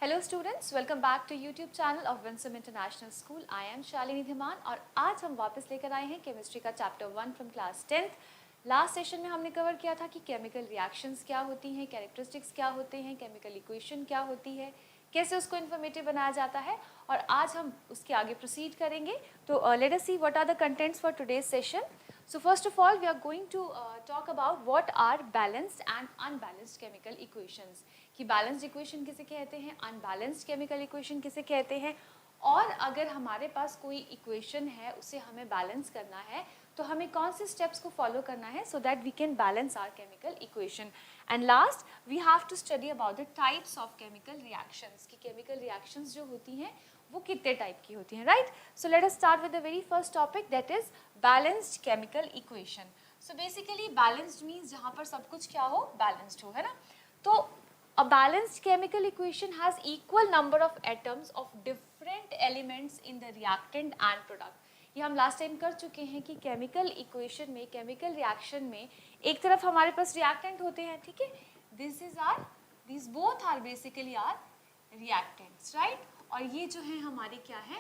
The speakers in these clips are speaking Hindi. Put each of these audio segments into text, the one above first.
Hello students, welcome back to YouTube channel of Winsome International School. I am Shalini Dhiman और आज हम वापस लेकर आए हैं केमिस्ट्री का chapter 1 from class 10th। Last session में हमने कवर किया था कि केमिकल रिएक्शंस क्या होती हैं, कैरेक्टरिस्टिक्स क्या होते हैं, केमिकल इक्वेशन क्या होती है, कैसे उसको इन्फॉर्मेटिव बनाया जाता है, और आज हम उसके आगे प्रोसीड करेंगे। तो let us see what are the contents for today's session. So first of all, we are going to talk about what are balanced and unbalanced chemical equations. कि balanced equation किसे कहते हैं, unbalanced chemical equation किसे कहते हैं, और अगर हमारे पास कोई equation है उसे हमें balance करना है तो हमें कौन से steps को follow करना है so that we can balance our chemical equation. And last, we have to study about the types of chemical reactions. कि chemical reactions जो होती हैं वो कितने टाइप की होती हैं, right? So let us start with the very first topic, that is balanced chemical equation. So basically balanced means जहाँ पर सब कुछ क्या हो, बैलेंस्ड हो, है ना? तो अ balanced chemical equation has equal number of atoms of different elements in the reactant and product. ये हम लास्ट टाइम कर चुके हैं कि केमिकल इक्वेशन में, केमिकल रिएक्शन में एक तरफ हमारे पास रिएक्टेंट होते हैं, ठीक है, this both are basically are reactants, right? और ये जो है हमारे क्या है,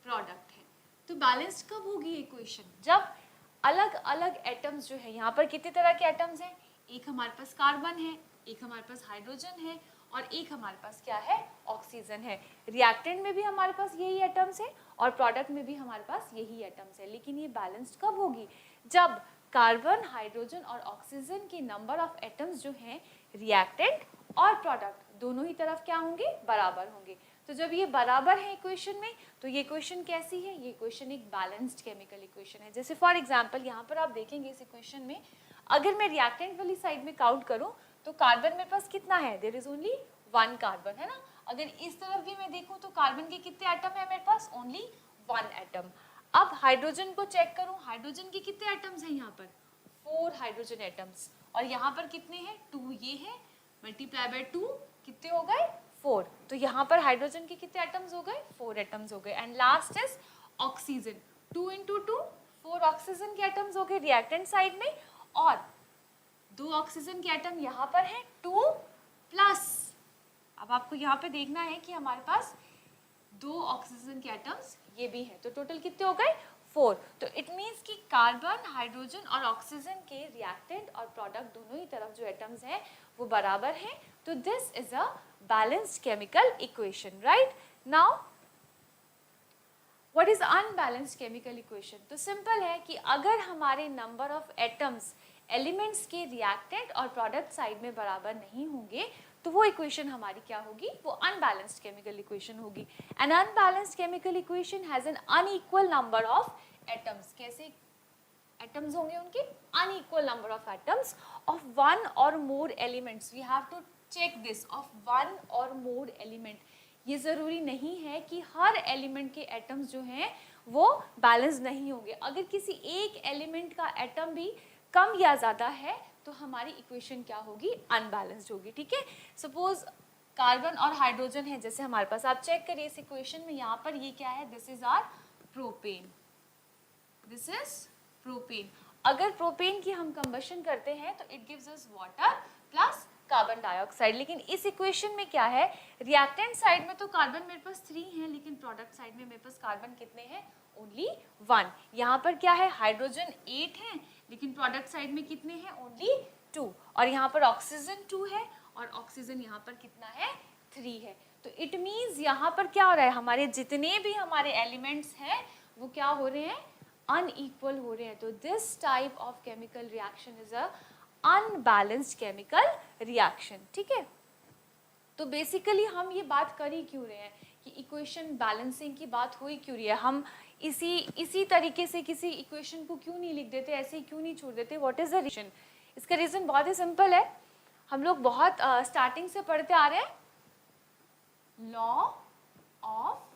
प्रोडक्ट है। तो बैलेंस्ड कब होगी इक्वेशन? जब अलग अलग एटम्स जो है, यहाँ पर कितने तरह के एटम्स हैं, एक हमारे पास कार्बन है, एक हमारे पास हाइड्रोजन है, और एक हमारे पास क्या है, ऑक्सीजन है। रिएक्टेंट में भी हमारे पास यही एटम्स है और प्रोडक्ट में भी हमारे पास यही एटम्स है। लेकिन ये बैलेंस्ड कब होगी? जब कार्बन, हाइड्रोजन और ऑक्सीजन के नंबर ऑफ एटम्स जो हैं रिएक्टेंट और प्रोडक्ट दोनों ही तरफ क्या होंगे, बराबर होंगे। तो जब ये बराबर है इक्वेशन में, तो ये इक्वेशन कैसी है? ये इक्वेशन एक बैलेंस्ड केमिकल इक्वेशन है। जैसे फॉर एग्जांपल यहाँ पर आप देखेंगे इस इक्वेशन में, अगर मैं रिएक्टेंट वाली साइड में काउंट करूँ तो कार्बन मेरे पास कितना है, देयर इज ओनली 1 कार्बन, है ना? अगर इस तरफ भी मैं देखूँ तो कार्बन के कितने एटम है मेरे पास, ओनली 1 एटम। अब हाइड्रोजन को चेक करूँ, हाइड्रोजन के कितने एटम्स हैं यहाँ पर, 4 हाइड्रोजन एटम्स, और यहाँ पर कितने हैं, 2, ये है, मल्टीप्लाई बाय 2 कितने हो गए, 4। तो यहाँ पर हाइड्रोजन के कितने एटम्स हो गए, 4 एटम्स हो गए। And last is oxygen, 2 into 2, 4 oxygen के एटम्स हो गए रिएक्टेंट साइड में, और 2 ऑक्सीजन के एटम यहाँ पर हैं, 2 प्लस, अब आपको यहाँ पे देखना है कि हमारे पास 2 ऑक्सीजन के एटम्स ये भी हैं, तो टोटल कितने हो गए, 4। तो इट मीन्स कि कार्बन, हाइड्रोजन और ऑक्सीजन के रिएक्टेंट और प्रोडक्ट दोनों ही तरफ जो एटम्स हैं वो बराबर हैं। तो this is a balanced chemical equation, right? Now what is unbalanced chemical equation? तो सिंपल है कि अगर हमारे नंबर ऑफ एटम्स एलिमेंट्स के रिएक्टेंट और प्रोडक्ट साइड में बराबर नहीं होंगे तो वो इक्वेशन हमारी क्या होगी, वो अनबैलेंस्ड केमिकल इक्वेशन होगी। An unbalanced chemical equation has an unequal number of atoms. कैसे एटम्स होंगे उनके, unequal number of atoms of 1 और more elements. We have to check this, of 1 और मोर एलिमेंट। ये ज़रूरी नहीं है कि हर एलिमेंट के एटम्स जो हैं वो बैलेंस नहीं होंगे। अगर किसी एक एलिमेंट का एटम भी कम या ज़्यादा है तो हमारी इक्वेशन क्या होगी, अनबैलेंस्ड होगी, ठीक है? सपोज कार्बन और हाइड्रोजन है, जैसे हमारे पास, आप चेक करिए इस इक्वेशन में, यहाँ पर ये क्या है, this is our propane, this is propane. अगर प्रोपेन की हम कंबशन करते हैं तो it gives us water plus carbon dioxide. लेकिन इस इक्वेशन में क्या है, रिएक्टेंट साइड में तो कार्बन मेरे पास 3 है, लेकिन प्रोडक्ट साइड में मेरे पास कार्बन कितने हैं, ओनली 1। यहाँ पर क्या है, हाइड्रोजन 8 है, लेकिन प्रोडक्ट साइड में कितने हैं, ओनली 2। और यहाँ पर ऑक्सीजन 2 है, और ऑक्सीजन यहाँ पर कितना है, 3 है। तो इट मीन्स यहाँ पर क्या हो रहा है, हमारे जितने भी हमारे एलिमेंट्स हैं वो क्या हो रहे हैं, अनइक्वल हो रहे हैं। तो this type of chemical reaction is a unbalanced chemical reaction, ठीक है? तो बेसिकली हम ये बात कर ही क्यों रहे हैं कि इक्वेशन बैलेंसिंग की बात हो ही क्यों रही है, हम इसी तरीके से किसी इक्वेशन को क्यों नहीं लिख देते, ऐसे ही क्यों नहीं छोड़ देते? What is the reason? इसका रीजन बहुत ही सिंपल है। हम लोग बहुत स्टार्टिंग से पढ़ते आ रहे हैं, लॉ ऑफ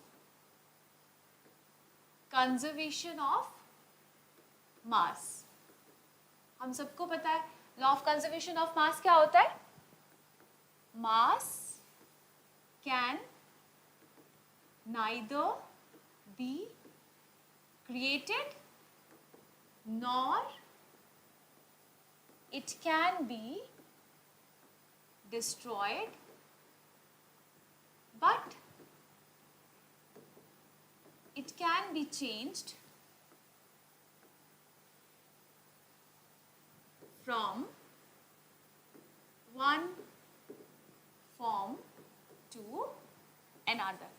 कंजर्वेशन ऑफ मास। हम सबको पता है लॉ ऑफ कंजर्वेशन ऑफ मास क्या होता है, मास can neither be created nor it can be destroyed by be changed from one form to another.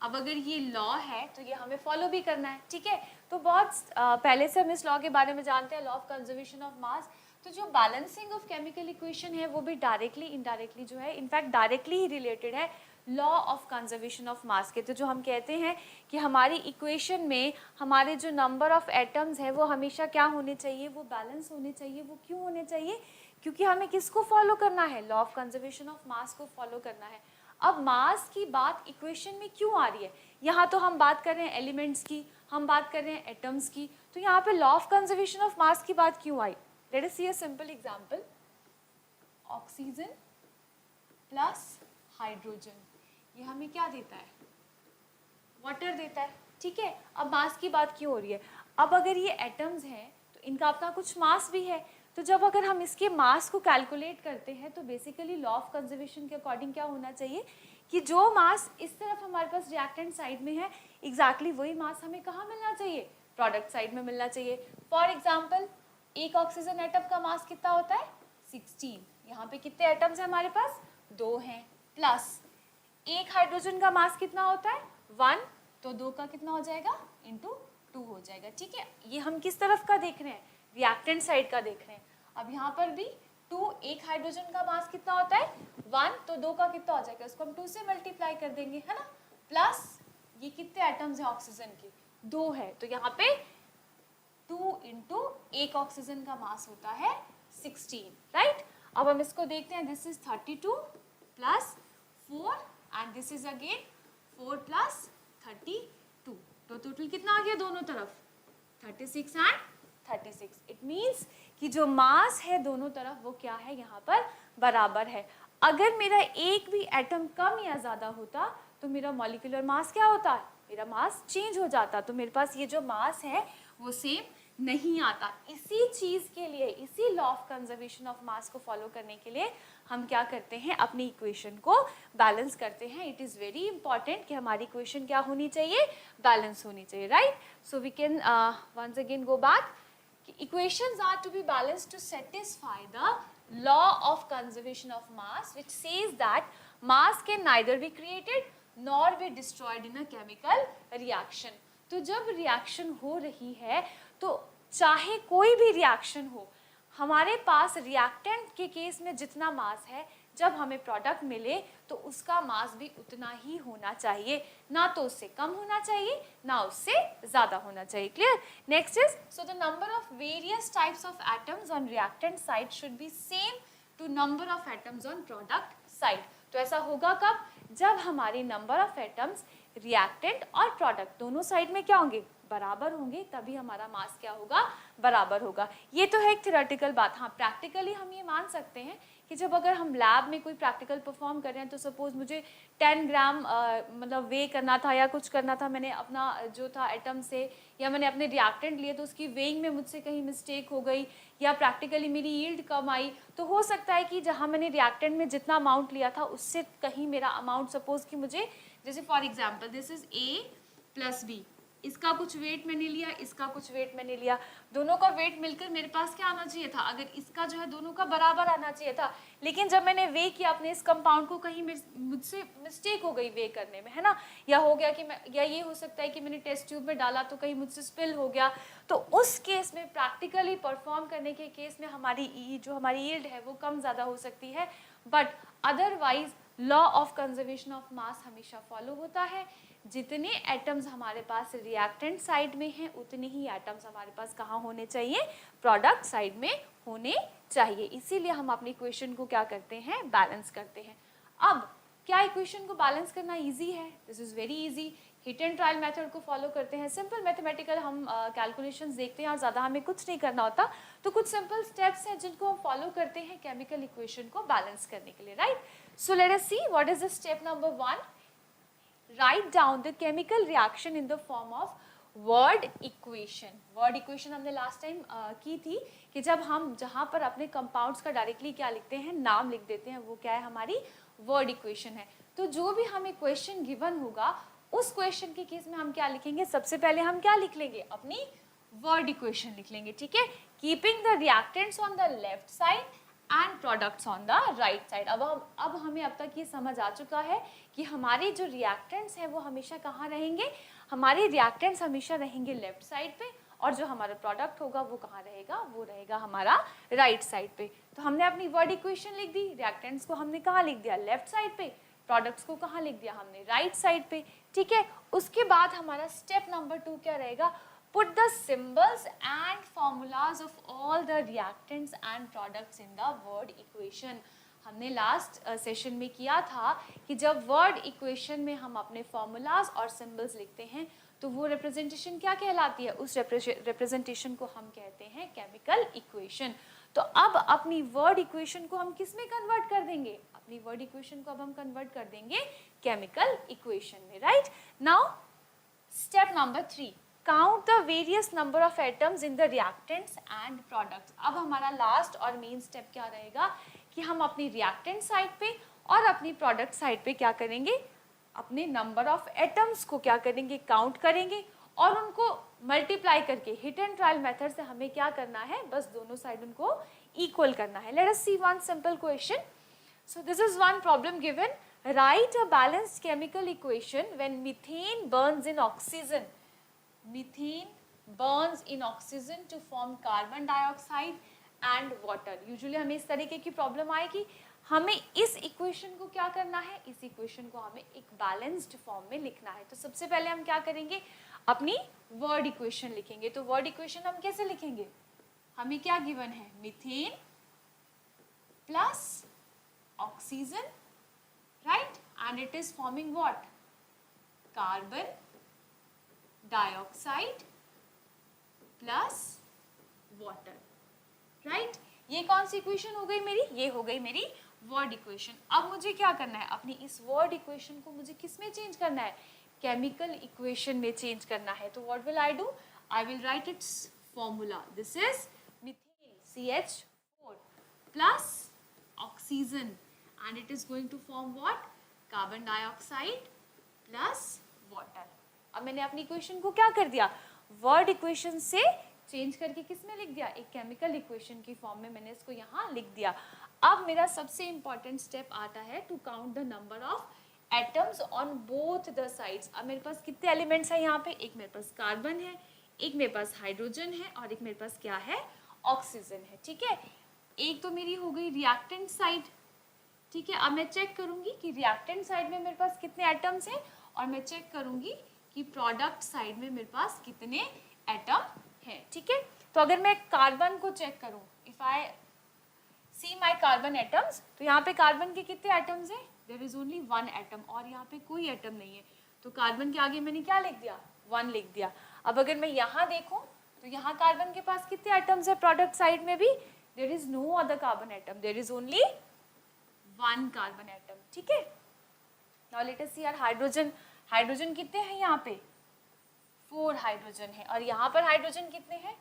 अब अगर ये लॉ है तो ये हमें फॉलो भी करना है, ठीक है। तो बहुत पहले से हम इस लॉ के बारे में जानते हैं, लॉ ऑफ कंजर्वेशन ऑफ मास। तो जो बैलेंसिंग ऑफ केमिकल इक्वेशन है वो भी डायरेक्टली इनडायरेक्टली जो है, इनफैक्ट डायरेक्टली ही रिलेटेड है लॉ ऑफ कंजर्वेशन ऑफ मास के। तो जो हम कहते हैं कि हमारी इक्वेशन में हमारे जो नंबर ऑफ एटम्स है वो हमेशा क्या होने चाहिए, वो बैलेंस होने चाहिए। वो क्यों होने चाहिए? क्योंकि हमें किसको फॉलो करना है, लॉ ऑफ कंजर्वेशन ऑफ मास को फॉलो करना है। अब मास की बात इक्वेशन में क्यों आ रही है? यहाँ तो हम बात कर रहे हैं एलिमेंट्स की, हम बात कर रहे हैं एटम्स की, तो यहाँ पे law of conservation of mass की बात क्यों आई? Let us see a simple example. Oxygen plus hydrogen, ये हमें क्या देता है? वाटर देता है, ठीक है। अब मास की बात क्यों हो रही है? अब अगर ये एटम्स हैं तो इनका अपना कुछ मास भी है, तो जब अगर हम इसके मास को कैलकुलेट करते हैं तो बेसिकली लॉ ऑफ कंजर्वेशन के अकॉर्डिंग क्या होना चाहिए कि जो मास इस तरफ हमारे पास रिएक्टेंट साइड में है, एग्जैक्टली वही मास हमें कहाँ मिलना चाहिए? प्रोडक्ट साइड में मिलना चाहिए। फॉर एग्जाम्पल, एक ऑक्सीजन एटम का मास कितना होता है? 16। यहाँ पे कितने एटम्स हैं हमारे पास? 2 हैं। प्लस एक हाइड्रोजन का मास कितना होता है? 1, तो 2 का कितना हो जाएगा? इंटू 2 हो जाएगा, ठीक है। ये हम किस तरफ का देख रहे हैं? रिएक्टेंट साइड का देख रहे हैं। अब यहाँ पर भी 2, एक हाइड्रोजन का मास कितना होता है? 1, तो 2 का कितना हो जाएगा? इसको हम 2 से मल्टीप्लाई कर देंगे, है ना। प्लस ये कितने एटम्स हैं ऑक्सीजन के? 2 है, तो यहाँ पे 2 इंटू एक ऑक्सीजन का मास होता है 16, राइट। अब हम इसको देखते हैं। This is 32 plus 4 and this is again 4 plus 32, तो टोटल कितना आ गया दोनों तरफ? 36 एंड 36। इट मीन्स कि जो मास है दोनों तरफ वो क्या है, यहाँ पर बराबर है। अगर मेरा एक भी एटम कम या ज़्यादा होता तो मेरा मॉलिक्यूलर मास क्या होता? मेरा मास चेंज हो जाता, तो मेरे पास ये जो मास है वो सेम नहीं आता। इसी चीज़ के लिए, इसी लॉ ऑफ कंजर्वेशन ऑफ मास को फॉलो करने के लिए हम क्या करते हैं? अपनी इक्वेशन को बैलेंस करते हैं। इट इज़ वेरी इंपॉर्टेंट कि हमारी इक्वेशन क्या होनी चाहिए? बैलेंस होनी चाहिए, right. So we can once again go back. Equations are to be balanced to satisfy the law of conservation of mass, which says that mass can neither be created nor be destroyed in a chemical reaction. तो जब रिएक्शन हो रही है तो चाहे कोई भी रिएक्शन हो, हमारे पास रिएक्टेंट के केस में जितना मास है, जब हमें प्रोडक्ट मिले तो उसका मास भी उतना ही होना चाहिए, ना तो उससे कम होना चाहिए ना उससे ज़्यादा होना चाहिए। Clear? Next is, so the number of various types of atoms on reactant side should be same to number of atoms on product side. तो ऐसा होगा कब? जब हमारे नंबर ऑफ एटम्स रिएक्टेंट और प्रोडक्ट दोनों साइड में क्या होंगे? बराबर होंगे, तभी हमारा मास क्या होगा? बराबर होगा। ये तो है एक थ्योरेटिकल बात। हाँ, प्रैक्टिकली हम ये मान सकते हैं कि जब अगर हम लैब में कोई प्रैक्टिकल परफॉर्म कर रहे हैं, तो सपोज मुझे 10 ग्राम मतलब वे करना था या कुछ करना था, मैंने अपना जो था एटम से या मैंने अपने रिएक्टेंट लिए, तो उसकी वेइंग में मुझसे कहीं मिस्टेक हो गई या प्रैक्टिकली मेरी यील्ड कम आई, तो हो सकता है कि जहाँ मैंने रिएक्टेंट में जितना अमाउंट लिया था उससे कहीं मेरा अमाउंट, सपोज कि मुझे, जैसे for example this is A plus B, इसका कुछ वेट मैंने लिया, इसका कुछ वेट मैंने लिया, दोनों का वेट मिलकर मेरे पास क्या आना चाहिए था? अगर इसका जो है दोनों का बराबर आना चाहिए था, लेकिन जब मैंने वे किया अपने इस कंपाउंड को, कहीं मुझसे मिस्टेक हो गई वे करने में, है ना, या हो गया कि मैं, या ये हो सकता है कि मैंने टेस्ट ट्यूब में डाला तो कहीं मुझसे स्पिल हो गया, तो उस केस में प्रैक्टिकली परफॉर्म करने के केस में हमारी जो हमारी यील्ड है वो कम ज़्यादा हो सकती है, but otherwise law of conservation of मास हमेशा फॉलो होता है। जितने एटम्स हमारे पास रिएक्टेंट साइड में हैं उतने ही एटम्स हमारे पास कहाँ होने चाहिए? प्रोडक्ट साइड में होने चाहिए। इसीलिए हम अपनी इक्वेशन को क्या करते हैं? बैलेंस करते हैं। अब क्या इक्वेशन को बैलेंस करना इजी है? This is very easy. Hit and trial method को फॉलो करते हैं, सिंपल मैथमेटिकल हम कैलकुलेशंस देखते हैं और ज़्यादा हमें कुछ नहीं करना होता, तो कुछ सिंपल स्टेप्स हैं जिनको हम फॉलो करते हैं केमिकल इक्वेशन को बैलेंस करने के लिए, right. So let us see what is the step number 1। write down the chemical reaction in the form of word equation। word equation हमने लास्ट टाइम की थी कि जब हम जहाँ पर अपने कंपाउंड्स का डायरेक्टली क्या लिखते हैं? नाम लिख देते हैं, वो क्या है? हमारी वर्ड इक्वेशन है। तो जो भी हमें क्वेश्चन गिवन होगा उस क्वेश्चन के केस में हम क्या लिखेंगे, सबसे पहले हम क्या लिख लेंगे, अपनी वर्ड इक्वेशन लिख लेंगे, ठीक है, keeping the reactants on the left side and products on the right side. अब हमें अब तक ये समझ आ चुका है कि हमारे जो रिएक्टेंट्स हैं वो हमेशा कहाँ रहेंगे, हमारे रिएक्टेंट्स हमेशा रहेंगे लेफ्ट साइड पे, और जो हमारा प्रोडक्ट होगा वो कहाँ रहेगा, वो रहेगा हमारा राइट साइड पे। तो हमने अपनी वर्ड इक्वेशन लिख दी, रिएक्टेंट्स को हमने कहाँ लिख दिया, लेफ्ट साइड पे, प्रोडक्ट्स को कहाँ लिख दिया हमने, राइट साइड पे, ठीक है। उसके बाद हमारा स्टेप नंबर 2 क्या रहेगा, put the symbols and formulas of all the reactants and products in the word equation। हमने लास्ट सेशन में किया था कि जब वर्ड इक्वेशन में हम अपने फॉर्मूलाज और सिंबल्स लिखते हैं तो वो रिप्रेजेंटेशन क्या कहलाती है, उस रिप्रेजेंटेशन को हम कहते हैं केमिकल इक्वेशन। तो अब अपनी वर्ड इक्वेशन को हम किस में कन्वर्ट कर देंगे, अपनी वर्ड इक्वेशन को अब हम कन्वर्ट कर देंगे केमिकल इक्वेशन में, right. Now step number 3, count the various number of atoms in the reactants and products. अब हमारा लास्ट और मेन स्टेप क्या रहेगा कि हम अपनी रिएक्टेंट साइड पे और अपनी प्रोडक्ट साइड पे क्या करेंगे, अपने नंबर ऑफ एटम्स को क्या करेंगे, काउंट करेंगे और उनको मल्टीप्लाई करके हिट एंड ट्रायल मेथड से हमें क्या करना है, बस दोनों साइड उनको इक्वल करना है। Let us see one simple question. So this is one problem given, right a balanced chemical equation when methane burns in oxygen. Methane burns in oxygen to form carbon dioxide and water। Usually हमें इस तरीके की प्रॉब्लम आएगी, हमें इस इक्वेशन को क्या करना है, इस इक्वेशन को हमें एक बैलेंस्ड फॉर्म में लिखना है। तो सबसे पहले हम क्या करेंगे, अपनी वर्ड इक्वेशन लिखेंगे। तो वर्ड इक्वेशन हम कैसे लिखेंगे, हमें क्या गिवन है, methane plus oxygen, right, and it is forming what, carbon dioxide plus water, right. ये कौन सी इक्वेशन हो गई मेरी, ये हो गई मेरी वर्ड इक्वेशन। अब मुझे क्या करना है, अपनी इस वर्ड इक्वेशन को मुझे किस में चेंज करना है, केमिकल इक्वेशन में चेंज करना है। तो what will I do, I will write its formula, this is methane CH4 plus oxygen and it is going to form what, carbon dioxide plus water. अब मैंने अपनी इक्वेशन को क्या कर दिया, वर्ड इक्वेशन से चेंज करके किस में लिख दिया, एक केमिकल इक्वेशन की फॉर्म में मैंने इसको यहाँ लिख दिया। अब मेरा सबसे इंपॉर्टेंट स्टेप आता है to count the number of atoms on both the sides. अब मेरे पास कितने एलिमेंट्स हैं यहाँ पे, एक मेरे पास कार्बन है, एक मेरे पास हाइड्रोजन है और एक मेरे पास क्या है, ऑक्सीजन है, ठीक है। एक तो मेरी हो गई रिएक्टेंट साइड, ठीक है। अब मैं चेक करूंगी कि रिएक्टेंट साइड में मेरे पास कितने एटम्स हैं और मैं चेक करूंगी कि प्रोडक्ट साइड में मेरे पास कितने एटम हैं, ठीक है। तो अगर मैं कार्बन को चेक करूं, if I see my carbon atoms, तो यहाँ पे कार्बन के कितने एटम्स हैं, देयर इज ओनली 1 एटम और यहाँ पे कोई एटम नहीं है। तो कार्बन के आगे मैंने क्या लिख दिया, 1 लिख दिया। अब अगर मैं यहाँ देखूं तो यहाँ कार्बन के पास कितने एटम्स है, प्रोडक्ट साइड में भी there is no other carbon atom, there is only 1 carbon atom, ठीक है। Now let us see our hydrogen, hydrogen कितने हैं यहाँ पे, 4 हाइड्रोजन है और यहाँ पर हाइड्रोजन कितने हैं,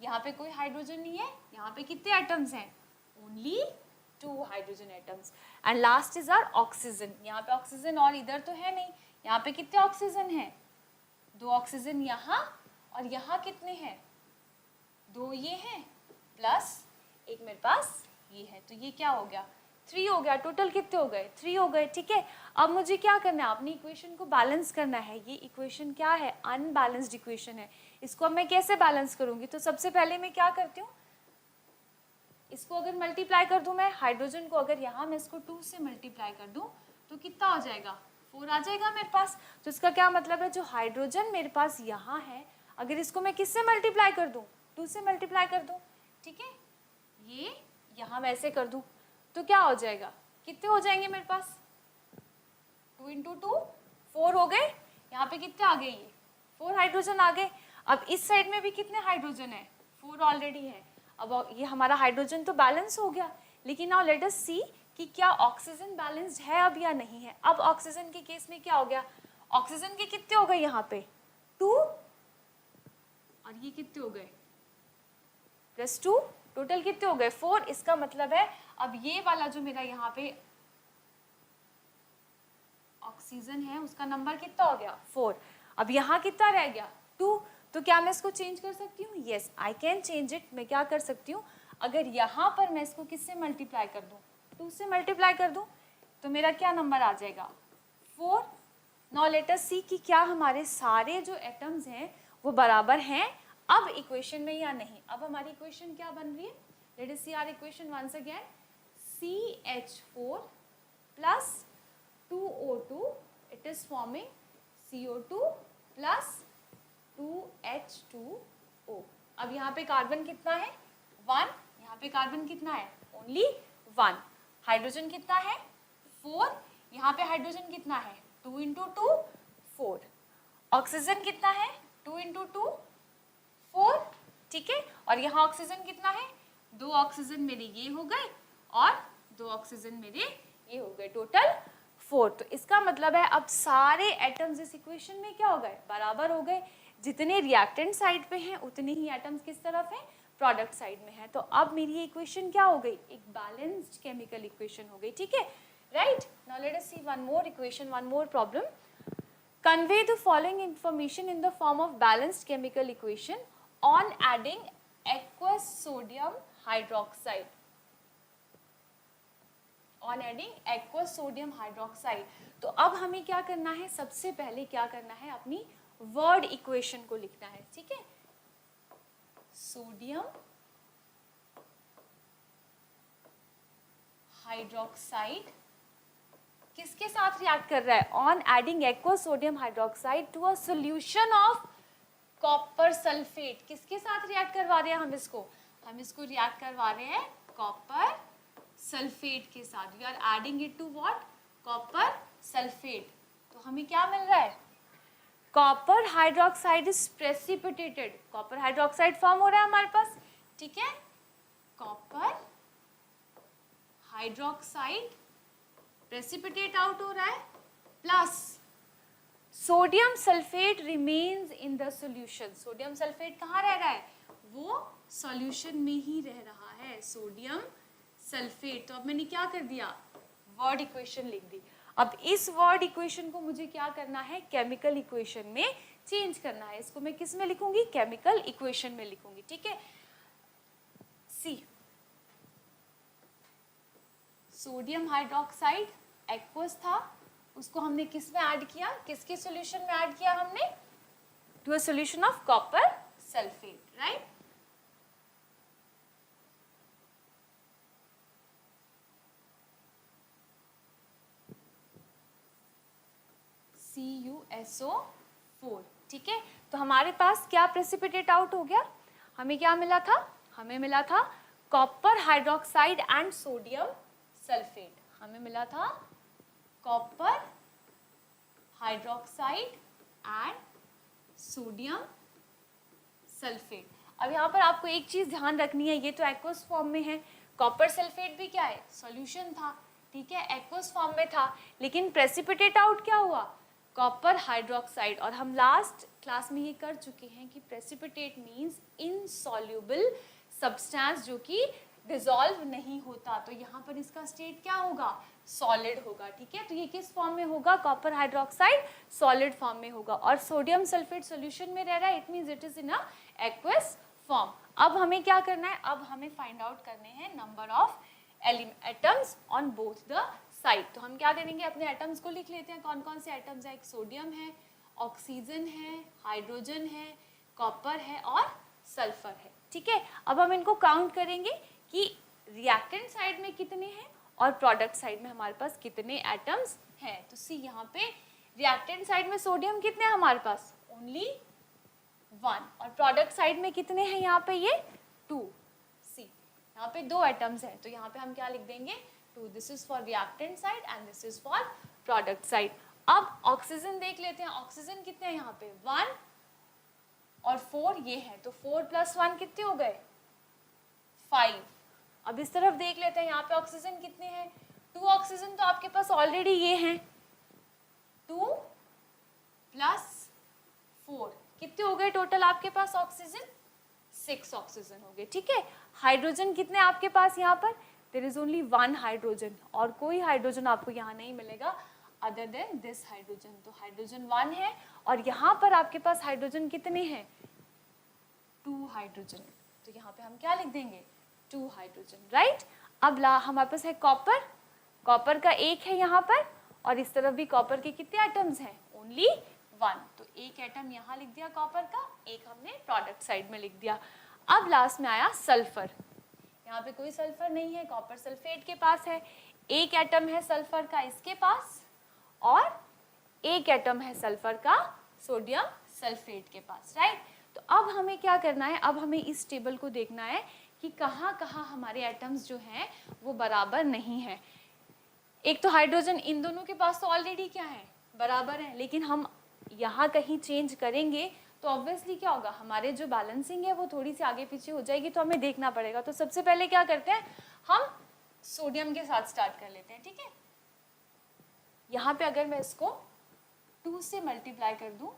यहाँ पे कोई हाइड्रोजन नहीं है, यहाँ पे कितने एटम्स हैं, only 2 hydrogen atoms. And last is our oxygen, यहाँ पे ऑक्सीजन और इधर तो है नहीं, यहाँ पे कितने ऑक्सीजन हैं, 2 ऑक्सीजन यहाँ और यहाँ कितने हैं, 2 ये हैं प्लस एक मेरे पास ये है, तो ये क्या हो गया, 3 हो गया। टोटल कितने हो गए, 3 हो गए, ठीक है। अब मुझे क्या करना है, अपनी इक्वेशन को बैलेंस करना है। ये इक्वेशन क्या है, अनबैलेंस्ड इक्वेशन है, इसको अब मैं कैसे बैलेंस करूंगी। तो सबसे पहले मैं क्या करती हूँ, इसको अगर मल्टीप्लाई कर दूं मैं, हाइड्रोजन को अगर यहाँ मैं इसको 2 से मल्टीप्लाई कर दूं तो कितना हो जाएगा, 4 आ जाएगा मेरे पास। तो इसका क्या मतलब है, जो हाइड्रोजन मेरे पास यहाँ है, अगर इसको मैं किससे मल्टीप्लाई कर दूं, 2 से मल्टीप्लाई कर दूं, ठीक है। ये यहाँ मैं ऐसे कर दूं तो क्या हो जाएगा, कितने हो जाएंगे मेरे पास, 2 × 2 4 हो गए। यहाँ पे कितने आ गए, ये 4 हाइड्रोजन आ गए। अब इस साइड में भी कितने हाइड्रोजन है, 4 ऑलरेडी है। अब ये हमारा हाइड्रोजन तो बैलेंस हो गया, लेकिन नाउ लेट अस सी कि क्या ऑक्सीजन बैलेंस्ड है अब या नहीं है। अब ऑक्सीजन के केस में क्या हो गया, ऑक्सीजन के कितने हो गए यहाँ पे 2 और ये कितने हो गए +2, टोटल कितने हो गए 4। इसका मतलब है अब ये वाला जो मेरा यहाँ पे ऑक्सीजन है उसका नंबर कितना हो गया 4। अब यहाँ कितना रह गया 2। तो क्या मैं इसको चेंज कर सकती हूँ? Yes I can change it. मैं क्या कर सकती हूँ, अगर यहाँ पर मैं इसको किससे मल्टीप्लाई कर दूँ, 2 से मल्टीप्लाई कर दूँ, तो मेरा क्या नंबर आ जाएगा 4। नाउ लेट अस सी कि क्या हमारे सारे जो एटम्स हैं वो बराबर हैं अब इक्वेशन में या नहीं। अब हमारी इक्वेशन क्या बन रही है, let us see our equation once again. CH4 plus 2O2 it is forming CO2 plus 2H2O। अब यहाँ पे कार्बन कितना है 1, यहाँ पे कार्बन कितना है ओनली 1। हाइड्रोजन कितना है 4, यहाँ पे हाइड्रोजन कितना है 2 इंटू 2 4। ऑक्सीजन कितना है 2 इंटू 2 4, ठीक है। और यहाँ ऑक्सीजन कितना है 2 ऑक्सीजन मेरे ये हो गए और 2 ऑक्सीजन मेरे ये हो गए, टोटल 4। तो इसका मतलब है अब सारे एटम्स इस इक्वेशन में क्या हो गए बराबर हो गए। जितने रिएक्टेंट साइड पे हैं उतने ही एटम्स किस तरफ हैं प्रोडक्ट साइड में है। तो अब मेरी ये इक्वेशन क्या हो गई, एक बैलेंस्ड केमिकल इक्वेशन हो गई, ठीक है right. Now let us see one more equation, one more problem. Convey the following information in the form of balanced chemical equation on adding aqueous sodium hydroxide. On adding aqueous sodium hydroxide. तो अब हमें क्या करना है, सबसे पहले क्या करना है, अपनी वर्ड इक्वेशन को लिखना है, ठीक है। सोडियम हाइड्रोक्साइड किसके साथ रिएक्ट कर रहा है, on adding aqueous sodium hydroxide to a solution of copper sulphate. किसके साथ रिएक्ट करवा रहे हैं हम इसको रिएक्ट करवा रहे हैं कॉपर सल्फेट के साथ। We are adding it to what, copper sulphate. तो हमें क्या मिल रहा है, copper hydroxide is precipitated. Copper hydroxide form हो रहा है हमारे पास, ठीक है। कॉपर हाइड्रोक्साइड प्रेसिपिटेट आउट हो रहा है, plus sodium sulphate remains in the solution. Sodium sulphate कहाँ रह रहा है, वो सॉल्यूशन में ही रह रहा है, सोडियम सल्फेट। तो अब मैंने क्या कर दिया, वर्ड इक्वेशन लिख दी। अब इस वर्ड इक्वेशन को मुझे क्या करना है, केमिकल इक्वेशन में चेंज करना है। इसको मैं किस में लिखूंगी, केमिकल इक्वेशन में लिखूंगी, ठीक है। सी सोडियम हाइड्रोक्साइड एक्वस था, उसको हमने किस में ऐड किया, किसके सॉल्यूशन में ऐड किया हमने, to a solution of copper sulphate, right. CuSO4, ठीक है। तो हमारे पास क्या प्रेसिपिटेट आउट हो गया, हमें क्या मिला था, हमें मिला था copper hydroxide and sodium sulphate. हमें मिला था copper hydroxide and sodium sulphate. अब यहाँ पर आपको एक चीज ध्यान रखनी है, ये तो एक्वस फॉर्म में है, कॉपर सल्फेट भी क्या है, सॉल्यूशन था, ठीक है, एक्वस फॉर्म में था, लेकिन प्रेसिपिटेट आउट क्या हुआ, कॉपर हाइड्रोक्साइड। और हम लास्ट क्लास में ये कर चुके हैं कि प्रेसिपिटेट मीन्स इनसॉल्युबल सब्सटेंस जो कि डिसॉल्व नहीं होता। तो यहाँ पर इसका स्टेट क्या होगा, सॉलिड होगा, ठीक है। तो ये किस फॉर्म में होगा, कॉपर हाइड्रोक्साइड सॉलिड फॉर्म में होगा, और सोडियम सल्फेट सॉल्यूशन में रह रहा है, it means it is in a aqueous form. अब हमें क्या करना है, अब हमें फाइंड आउट करने हैं number of atoms on both the side. तो हम क्या करेंगे, अपने एटम्स को लिख लेते हैं, कौन कौन से एटम्स है, एक सोडियम है, ऑक्सीजन है, हाइड्रोजन है, कॉपर है और सल्फर है, ठीक है। अब हम इनको काउंट करेंगे कि रिएक्टेंट साइड में कितने हैं और प्रोडक्ट साइड में हमारे पास कितने एटम्स हैं। तो सी यहाँ पे रिएक्टेंट साइड में सोडियम कितने हैं हमारे पास, ओनली 1, और प्रोडक्ट साइड में कितने हैं यहाँ पे, ये 2। सी यहाँ पे 2 एटम्स हैं, तो यहाँ पे हम क्या लिख देंगे, 2, this is for reactant side and this is for product side. अब ऑक्सीजन देख लेते हैं, ऑक्सीजन कितने हैं यहाँ पे, 1 और 4 ये है, तो 4 + 1 कितने हो गए, 5। अब इस तरफ देख लेते हैं, यहाँ पे ऑक्सीजन कितने हैं, 2 ऑक्सीजन तो आपके पास ऑलरेडी ये हैं, 2 + 4 कितने हो गए टोटल आपके पास ऑक्सीजन, 6 ऑक्सीजन हो गए, ठीक है। हाइड्रोजन कितने आपके पास यहाँ पर, देयर इज ओनली 1 हाइड्रोजन, और कोई हाइड्रोजन आपको यहाँ नहीं मिलेगा। Other than this hydrogen. तो हाइड्रोजन 1 है और यहाँ पर आपके पास हाइड्रोजन कितने हैं? 2 हाइड्रोजन। तो यहाँ पे हम क्या लिख देंगे? 2 हाइड्रोजन, राइट। अब हमारे पास है कॉपर, कॉपर का 1 है यहाँ पर और इस तरफ भी कॉपर के कितने एटम्स हैं? ओनली 1। तो एक एटम यहाँ लिख दिया कॉपर का, एक हमने प्रोडक्ट साइड में लिख दिया। अब लास्ट में आया सल्फर, यहाँ पे कोई सल्फर नहीं है, कॉपर सल्फेट के पास है। एक एटम है सल्फर का इसके पास और एक एटम है सल्फर का सोडियम सल्फेट के पास, राइट। तो अब हमें क्या करना है? अब हमें इस टेबल को देखना है कि कहाँ कहाँ हमारे एटम्स जो हैं वो बराबर नहीं है। एक तो हाइड्रोजन, इन दोनों के पास तो ऑलरेडी क्या है? बराबर है, लेकिन हम यहाँ कहीं चेंज करेंगे तो ऑब्वियसली क्या होगा? हमारे जो बैलेंसिंग है वो थोड़ी सी आगे पीछे हो जाएगी, तो हमें देखना पड़ेगा। तो सबसे पहले क्या करते हैं, हम सोडियम के साथ स्टार्ट कर लेते हैं, ठीक है। यहाँ पे अगर मैं इसको 2 से मल्टीप्लाई कर दूं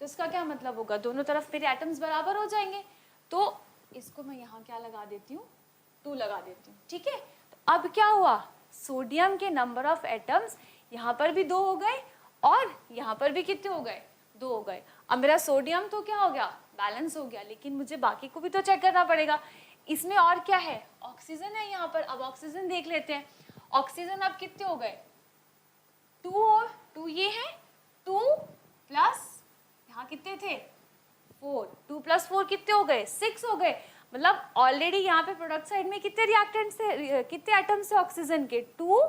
तो इसका क्या मतलब होगा? दोनों तरफ मेरे एटम्स बराबर हो जाएंगे। तो इसको मैं यहाँ क्या लगा देती हूँ? 2 लगा देती हूँ, ठीक है। तो अब क्या हुआ? सोडियम के नंबर ऑफ एटम्स यहाँ पर भी 2 हो गए और यहाँ पर भी कितने हो गए? 2 हो गए। अब मेरा सोडियम तो क्या हो गया? बैलेंस हो गया, लेकिन मुझे बाकी को भी तो चेक करना पड़ेगा। इसमें और क्या है? ऑक्सीजन है यहाँ पर। अब ऑक्सीजन देख लेते हैं। ऑक्सीजन अब कितने हो गए? 2 और 2 ये है, 2 प्लस यहाँ कितने थे? 4, 2 प्लस 4 कितने हो गए? 6 हो गए। मतलब ऑलरेडी यहाँ पे प्रोडक्ट साइड में कितने रिएक्टेंट्स थे, कितने एटम्स थे ऑक्सीजन के? 2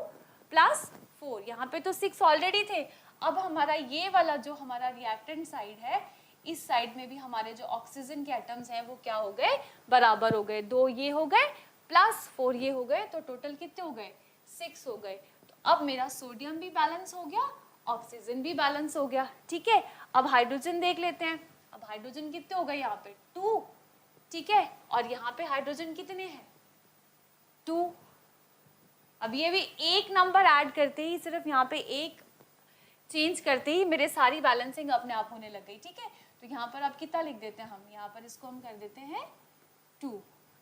प्लस 4, यहाँ पे तो 6 ऑलरेडी थे। अब हमारा ये वाला जो हमारा रिएक्टेंट साइड है, इस साइड में भी हमारे जो ऑक्सीजन के एटम्स हैं वो क्या हो गए? बराबर हो गए। 2 ये हो गए प्लस 4 ये हो गए, तो टोटल कितने हो गए? 6 हो गए। तो अब मेरा सोडियम भी बैलेंस हो गया, ऑक्सीजन भी बैलेंस हो गया, ठीक है। अब हाइड्रोजन देख लेते हैं। अब हाइड्रोजन कितने हो गए? यहाँ पे 2, ठीक है। और यहाँ पे हाइड्रोजन कितने हैं? 2। अब ये भी एक नंबर ऐड करते ही, सिर्फ यहाँ पे एक चेंज करते ही मेरे सारी बैलेंसिंग अपने आप होने लग गई, ठीक है। तो यहाँ पर आप कितना लिख देते हैं? हम यहाँ पर इसको हम कर देते हैं 2।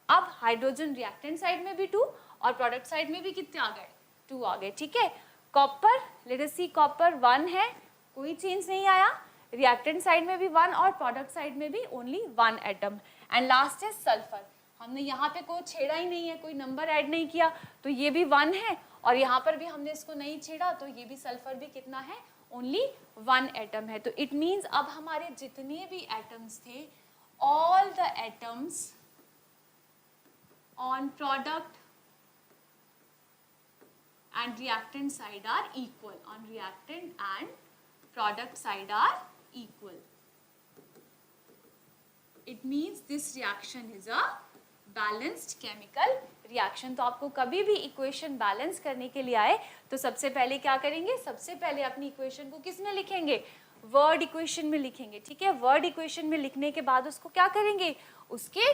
अब हाइड्रोजन रिएक्टेंट साइड में भी 2 और प्रोडक्ट साइड में भी कितने आ गए? 2 आ गए, ठीक है। कॉपर, लेट अस सी, कॉपर 1 है, कोई चेंज नहीं आया। रिएक्टेंट साइड में भी 1 और प्रोडक्ट साइड में भी only 1 atom. And last is sulphur. हमने यहाँ पे कोई छेड़ा ही नहीं है, कोई नंबर ऐड नहीं किया, तो ये भी 1 है और यहाँ पर भी हमने इसको नहीं छेड़ा, तो ये भी सल्फर भी कितना है? ओनली 1 एटम है। तो इट मीन्स अब हमारे जितने भी एटम्स थे, all the atoms on product and reactant side are equal. On reactant and product side are equal. It means this reaction is a balanced chemical reaction. तो आपको कभी भी इक्वेशन बैलेंस करने के लिए आए तो सबसे पहले क्या करेंगे? सबसे पहले अपनी इक्वेशन को किस में लिखेंगे? वर्ड इक्वेशन में लिखेंगे, ठीक है। वर्ड इक्वेशन में लिखने के बाद उसको क्या करेंगे? उसके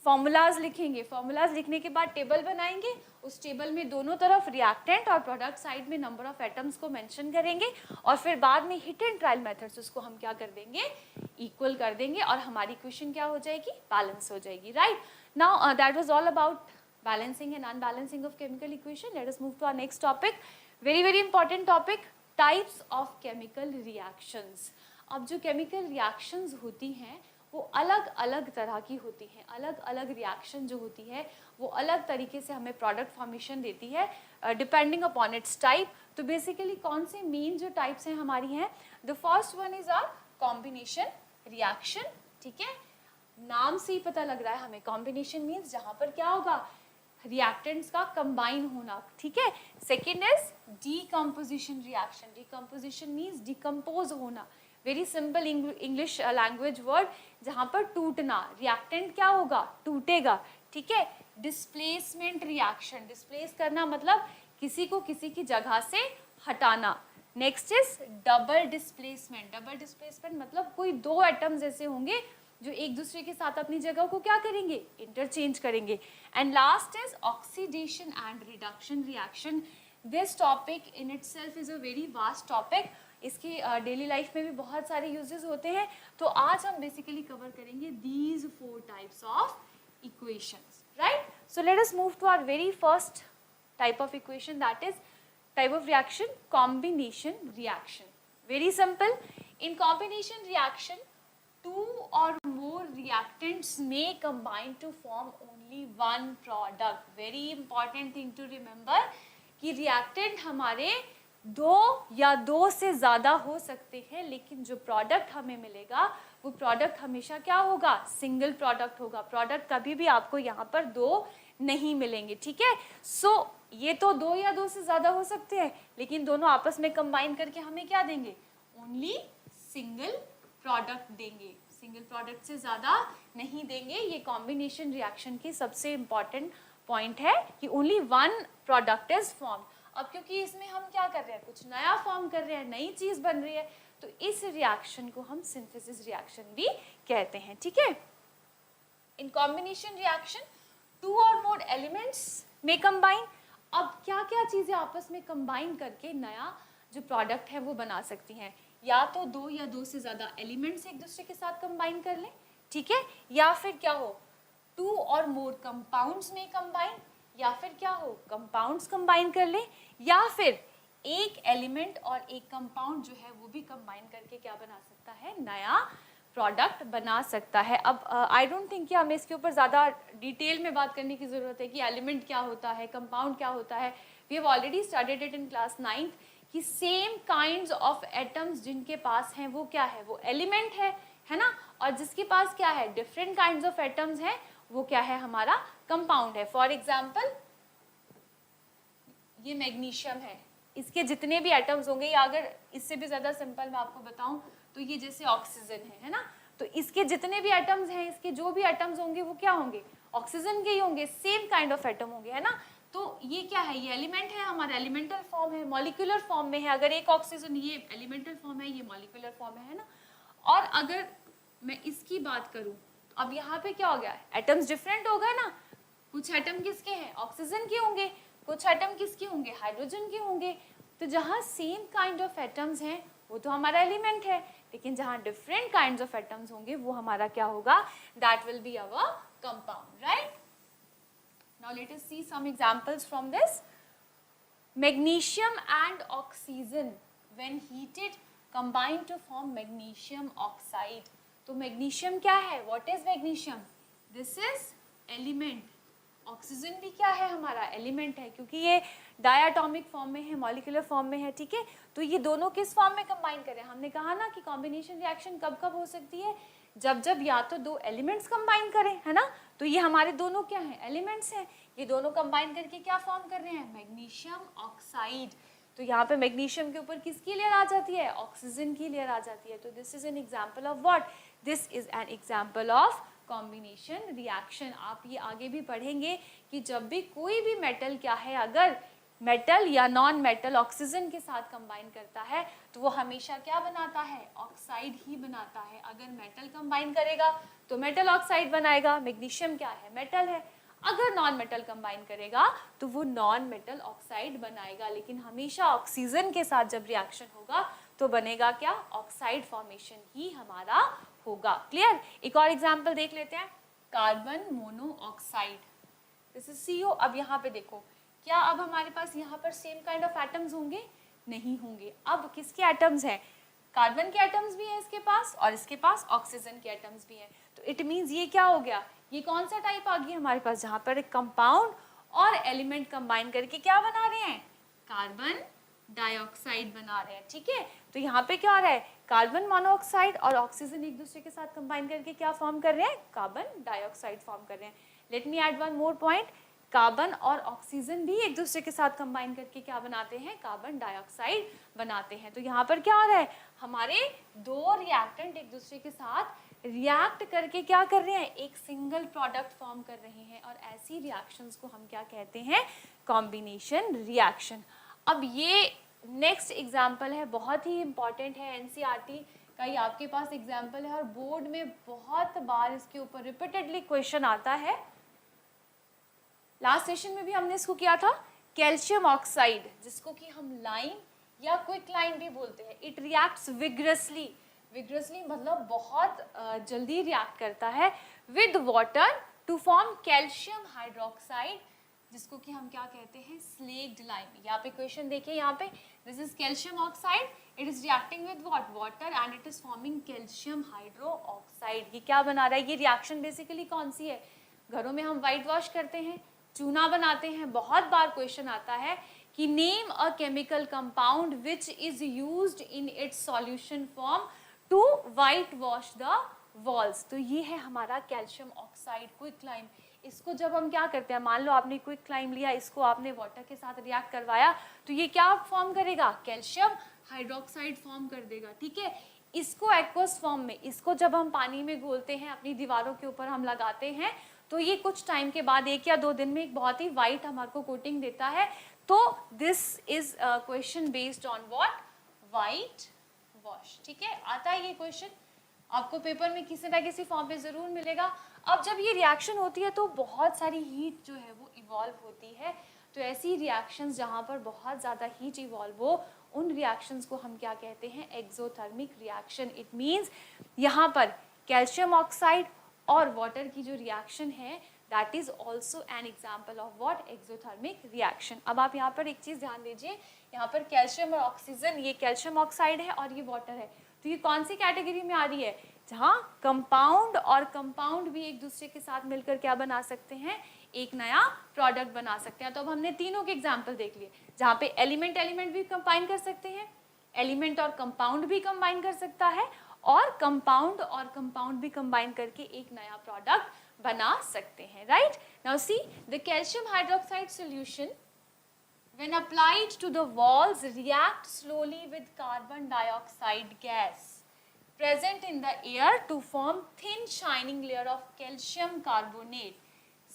फॉर्मूलाज लिखेंगे। फॉर्मूलाज लिखने के बाद टेबल बनाएंगे। उस टेबल में दोनों तरफ रिएक्टेंट और प्रोडक्ट साइड में नंबर ऑफ एटम्स को मेंशन करेंगे और फिर बाद में हिट एंड ट्रायल मेथड्स उसको हम क्या कर देंगे? इक्वल कर देंगे और हमारी इक्वेशन क्या हो जाएगी? बैलेंस हो जाएगी, right. Now that was all about balancing and unbalancing of chemical equation. Let us move to our next topic, very very important topic, types of chemical reactions. अब जो केमिकल रिएक्शंस होती हैं वो अलग अलग तरह की होती हैं। अलग अलग रिएक्शन जो होती है वो अलग तरीके से हमें प्रोडक्ट फॉर्मेशन देती है डिपेंडिंग अपॉन इट्स टाइप। तो बेसिकली कौन से मेन जो टाइप्स हैं हमारी हैं? The first one is our combination reaction, ठीक है। नाम से ही पता लग रहा है हमें, कॉम्बिनेशन मीन्स जहाँ पर क्या होगा? रिएक्टेंट्स का कंबाइन होना, ठीक है। Second is decomposition reaction. Decomposition means decompose होना, very simple English language word, जहाँ पर टूटना, रिएक्टेंट क्या होगा? टूटेगा, ठीक है। डिस्प्लेसमेंट रिएक्शन, डिस्प्लेस करना मतलब किसी को किसी की जगह से हटाना। Next is double displacement. Double displacement मतलब कोई 2 एटम्स ऐसे होंगे जो एक दूसरे के साथ अपनी जगह को क्या करेंगे? इंटरचेंज करेंगे। And last is oxidation and reduction reaction. This topic in itself is a very vast topic. इसकी डेली लाइफ में भी बहुत सारे यूजेस होते हैं। तो आज हम बेसिकली कवर करेंगे these 4 types of equations, right. So let us move to our very first type of equation, that is type of reaction? Combination reaction. Very simple. In combination reaction, two or more reactants may combine to form only one product. Very important thing to remember कि reactant हमारे दो या दो से ज़्यादा हो सकते हैं, लेकिन जो प्रोडक्ट हमें मिलेगा वो प्रोडक्ट हमेशा क्या होगा? सिंगल प्रोडक्ट होगा. प्रोडक्ट कभी भी आपको यहाँ पर दो नहीं मिलेंगे. ठीक है. सो ये तो दो या दो से ज़्यादा हो सकते हैं, लेकिन दोनों आपस में कंबाइन करके हमें क्या देंगे? ओनली सिंगल प्रोडक्ट देंगे. सिंगल प्रोडक्ट से ज़्यादा नहीं देंगे. ये कॉम्बिनेशन रिएक्शन की सबसे इम्पॉर्टेंट पॉइंट है कि only one product is form. अब क्योंकि इसमें हम क्या कर रहे हैं? कुछ नया फॉर्म कर रहे हैं, नई चीज़ बन रही है, तो इस रिएक्शन को हम सिंथेसिस रिएक्शन भी कहते हैं. ठीक है. इन कॉम्बिनेशन रिएक्शन टू और मोर एलिमेंट्स में कंबाइन. अब क्या क्या चीज़ें आपस में कंबाइन करके नया जो प्रोडक्ट है वो बना सकती हैं? या तो दो या दो से ज़्यादा एलिमेंट्स एक दूसरे के साथ कंबाइन कर लें. ठीक है. या फिर क्या हो? टू और मोर कंपाउंड्स में कंबाइन. या फिर क्या हो? कंपाउंड्स कंबाइन कर लें. या फिर एक एलिमेंट और एक कंपाउंड जो है वो भी कंबाइन करके क्या बना सकता है? नया प्रोडक्ट बना सकता है. अब आई डोंट थिंक कि हमें इसके ऊपर ज़्यादा डिटेल में बात करने की ज़रूरत है कि एलिमेंट क्या होता है, कंपाउंड क्या होता है. We have already studied it in class 9th कि सेम काइंड्स ऑफ एटम्स जिनके पास हैं वो क्या है? वो एलिमेंट है ना. और जिसके पास क्या है? डिफरेंट काइंड्स ऑफ एटम्स हैं, वो क्या है? हमारा कंपाउंड है. फॉर एग्जाम्पल ये मैग्नीशियम है, इसके जितने भी एटम्स होंगे, या अगर इससे भी ज़्यादा सिंपल मैं आपको बताऊं तो ये जैसे ऑक्सीजन है ना. तो इसके जितने भी एटम्स हैं, इसके जो भी एटम्स होंगे वो क्या होंगे? ऑक्सीजन के ही होंगे. सेम काइंड ऑफ एटम होंगे, है ना. तो ये क्या है? ये एलिमेंट है, हमारा एलिमेंटल फॉर्म है, मॉलिक्यूलर फॉर्म में है. अगर एक ऑक्सीजन, ये एलिमेंटल फॉर्म है, ये मॉलिक्यूलर फॉर्म है ना. और अगर मैं इसकी बात करूं, अब यहाँ पे क्या हो गया? एटम्स डिफरेंट हो गए ना. कुछ एटम किसके हैं? ऑक्सीजन के होंगे. कुछ एटम किसके होंगे? हाइड्रोजन के होंगे. तो जहाँ सेम काइंड ऑफ एटम्स हैं वो तो हमारा एलिमेंट है, लेकिन जहाँ डिफरेंट काइंड्स ऑफ एटम्स होंगे वो हमारा क्या होगा? That will be our compound. Right. Now let us see some examples from this. Magnesium and oxygen when heated combine to form magnesium oxide. तो magnesium क्या है? What is magnesium? This is element. Oxygen भी क्या है? हमारा एलिमेंट है, क्योंकि ये डायटॉमिक फॉर्म में है, मॉलिक्यूलर फॉर्म में है. ठीक है. तो ये दोनों किस फॉर्म में कंबाइन करें? हमने कहा ना कि कॉम्बिनेशन रिएक्शन कब कब हो सकती है? जब जब या तो दो एलिमेंट्स कंबाइन करें, है ना. तो ये हमारे दोनों क्या हैं? एलिमेंट्स हैं. ये दोनों कंबाइन करके क्या फॉर्म कर रहे हैं? Magnesium oxide. तो यहाँ पे मैग्नीशियम के ऊपर किसकी लेयर आ जाती है? ऑक्सीजन की लेयर आ जाती है. तो this is an example of what? This is an example of combination reaction. आप ये आगे भी पढ़ेंगे कि जब भी कोई भी मेटल क्या है, अगर मेटल या नॉन मेटल ऑक्सीजन के साथ कंबाइन करता है तो वो हमेशा क्या बनाता है? ऑक्साइड ही बनाता है. अगर मेटल कंबाइन करेगा तो मेटल ऑक्साइड बनाएगा. मैग्नीशियम क्या है? मेटल है. अगर नॉन मेटल कंबाइन करेगा तो वो नॉन मेटल ऑक्साइड बनाएगा. लेकिन हमेशा ऑक्सीजन के साथ जब रिएक्शन होगा तो बनेगा क्या? ऑक्साइड फॉर्मेशन ही हमारा होगा. क्लियर. एक और एग्जाम्पल देख लेते हैं. Carbon monoxide, this is CO. अब यहाँ पे देखो, क्या अब हमारे पास यहाँ पर सेम काइंड ऑफ एटम्स होंगे? नहीं होंगे. अब किसके एटम्स हैं? कार्बन के एटम्स भी हैं इसके पास, और इसके पास ऑक्सीजन के एटम्स भी हैं. तो इट मीन्स ये क्या हो गया? ये कौन सा टाइप आ गया हमारे पास? जहाँ पर एक कंपाउंड और एलिमेंट कंबाइन करके क्या बना रहे हैं? कार्बन डाइऑक्साइड बना रहे हैं. ठीक है. तो यहाँ पे क्या हो रहा है? कार्बन मोनोऑक्साइड और ऑक्सीजन एक दूसरे के साथ कंबाइन करके क्या फॉर्म कर रहे हैं? कार्बन डाइऑक्साइड फॉर्म कर रहे हैं. Let me add one more point. Carbon और ऑक्सीजन भी एक दूसरे के साथ कंबाइन करके क्या बनाते हैं? कार्बन डाइऑक्साइड बनाते हैं. तो यहाँ पर क्या हो रहा है? हमारे दो रिएक्टेंट एक दूसरे के साथ रिएक्ट करके क्या कर रहे हैं? एक सिंगल प्रोडक्ट फॉर्म कर रहे हैं. और ऐसी रिएक्शंस को हम क्या कहते हैं? Combination reaction. अब ये नेक्स्ट एग्जाम्पल है, बहुत ही इंपॉर्टेंट है. NCERT का ये आपके पास एग्जाम्पल है और बोर्ड में बहुत बार इसके ऊपर रिपीटेडली क्वेश्चन आता है. लास्ट सेशन में भी हमने इसको किया था. कैल्शियम ऑक्साइड, जिसको कि हम लाइम या क्विक लाइम भी बोलते हैं. It reacts vigorously. विग्रसली मतलब बहुत जल्दी रिएक्ट करता है with water to form calcium hydroxide जिसको कि हम क्या कहते हैं, स्लेक्ड लाइम। यहाँ पे क्वेश्चन देखिए, यहाँ पे this is calcium oxide, it is reacting with what, water, and it is forming calcium hydroxide. ये क्या बना रहा है, ये रिएक्शन बेसिकली कौन सी है, घरों में हम वाइट वॉश करते हैं, चूना बनाते हैं, बहुत बार क्वेश्चन आता है कि name a chemical compound which is used in its solution form to white wash the walls. तो ये है हमारा कैल्शियम ऑक्साइड, क्विक लाइम। इसको जब हम क्या करते हैं, मान लो आपने क्विक लाइम लिया, इसको आपने वाटर के साथ रिएक्ट करवाया, तो ये क्या फॉर्म करेगा, कैल्शियम हाइड्रोक्साइड फॉर्म कर देगा, ठीक है। इसको एक्वस फॉर्म में, इसको जब हम पानी में घोलते हैं, अपनी दीवारों के ऊपर हम लगाते हैं, तो ये कुछ टाइम के बाद 1 या 2 दिन में एक बहुत ही वाइट हमारे को कोटिंग देता है। तो this is question based on what, white wash, ठीक है। आता है ये क्वेश्चन आपको पेपर में किसी ना किसी फॉर्म पे जरूर मिलेगा। अब जब ये रिएक्शन होती है तो बहुत सारी हीट जो है वो इवॉल्व होती है। तो ऐसी रिएक्शंस जहाँ पर बहुत ज़्यादा हीट इवॉल्व हो, उन रिएक्शंस को हम क्या कहते हैं, एक्सोथर्मिक रिएक्शन। इट मीन्स यहाँ पर कैल्शियम ऑक्साइड और वाटर की जो रिएक्शन है, that is also an example of what, exothermic reaction. अब आप यहाँ पर एक चीज़ ध्यान दीजिए, यहाँ पर कैल्शियम और ऑक्सीजन, ये कैल्शियम ऑक्साइड है और ये वाटर है, तो ये कौन सी कैटेगरी में आ रही है, जहाँ कंपाउंड और कंपाउंड भी एक दूसरे के साथ मिलकर क्या बना सकते हैं, एक नया प्रोडक्ट बना सकते हैं। तो अब हमने तीनों के एग्जाम्पल देख लिए, जहाँ पे एलिमेंट एलिमेंट भी कंबाइन कर सकते हैं, एलिमेंट और कंपाउंड भी कंबाइन कर सकता है, और कंपाउंड भी कंबाइन करके एक नया प्रोडक्ट बना सकते हैं, right. Now see the calcium hydroxide solution when applied to the walls react slowly with carbon dioxide gas present in the air to form thin shining layer of calcium carbonate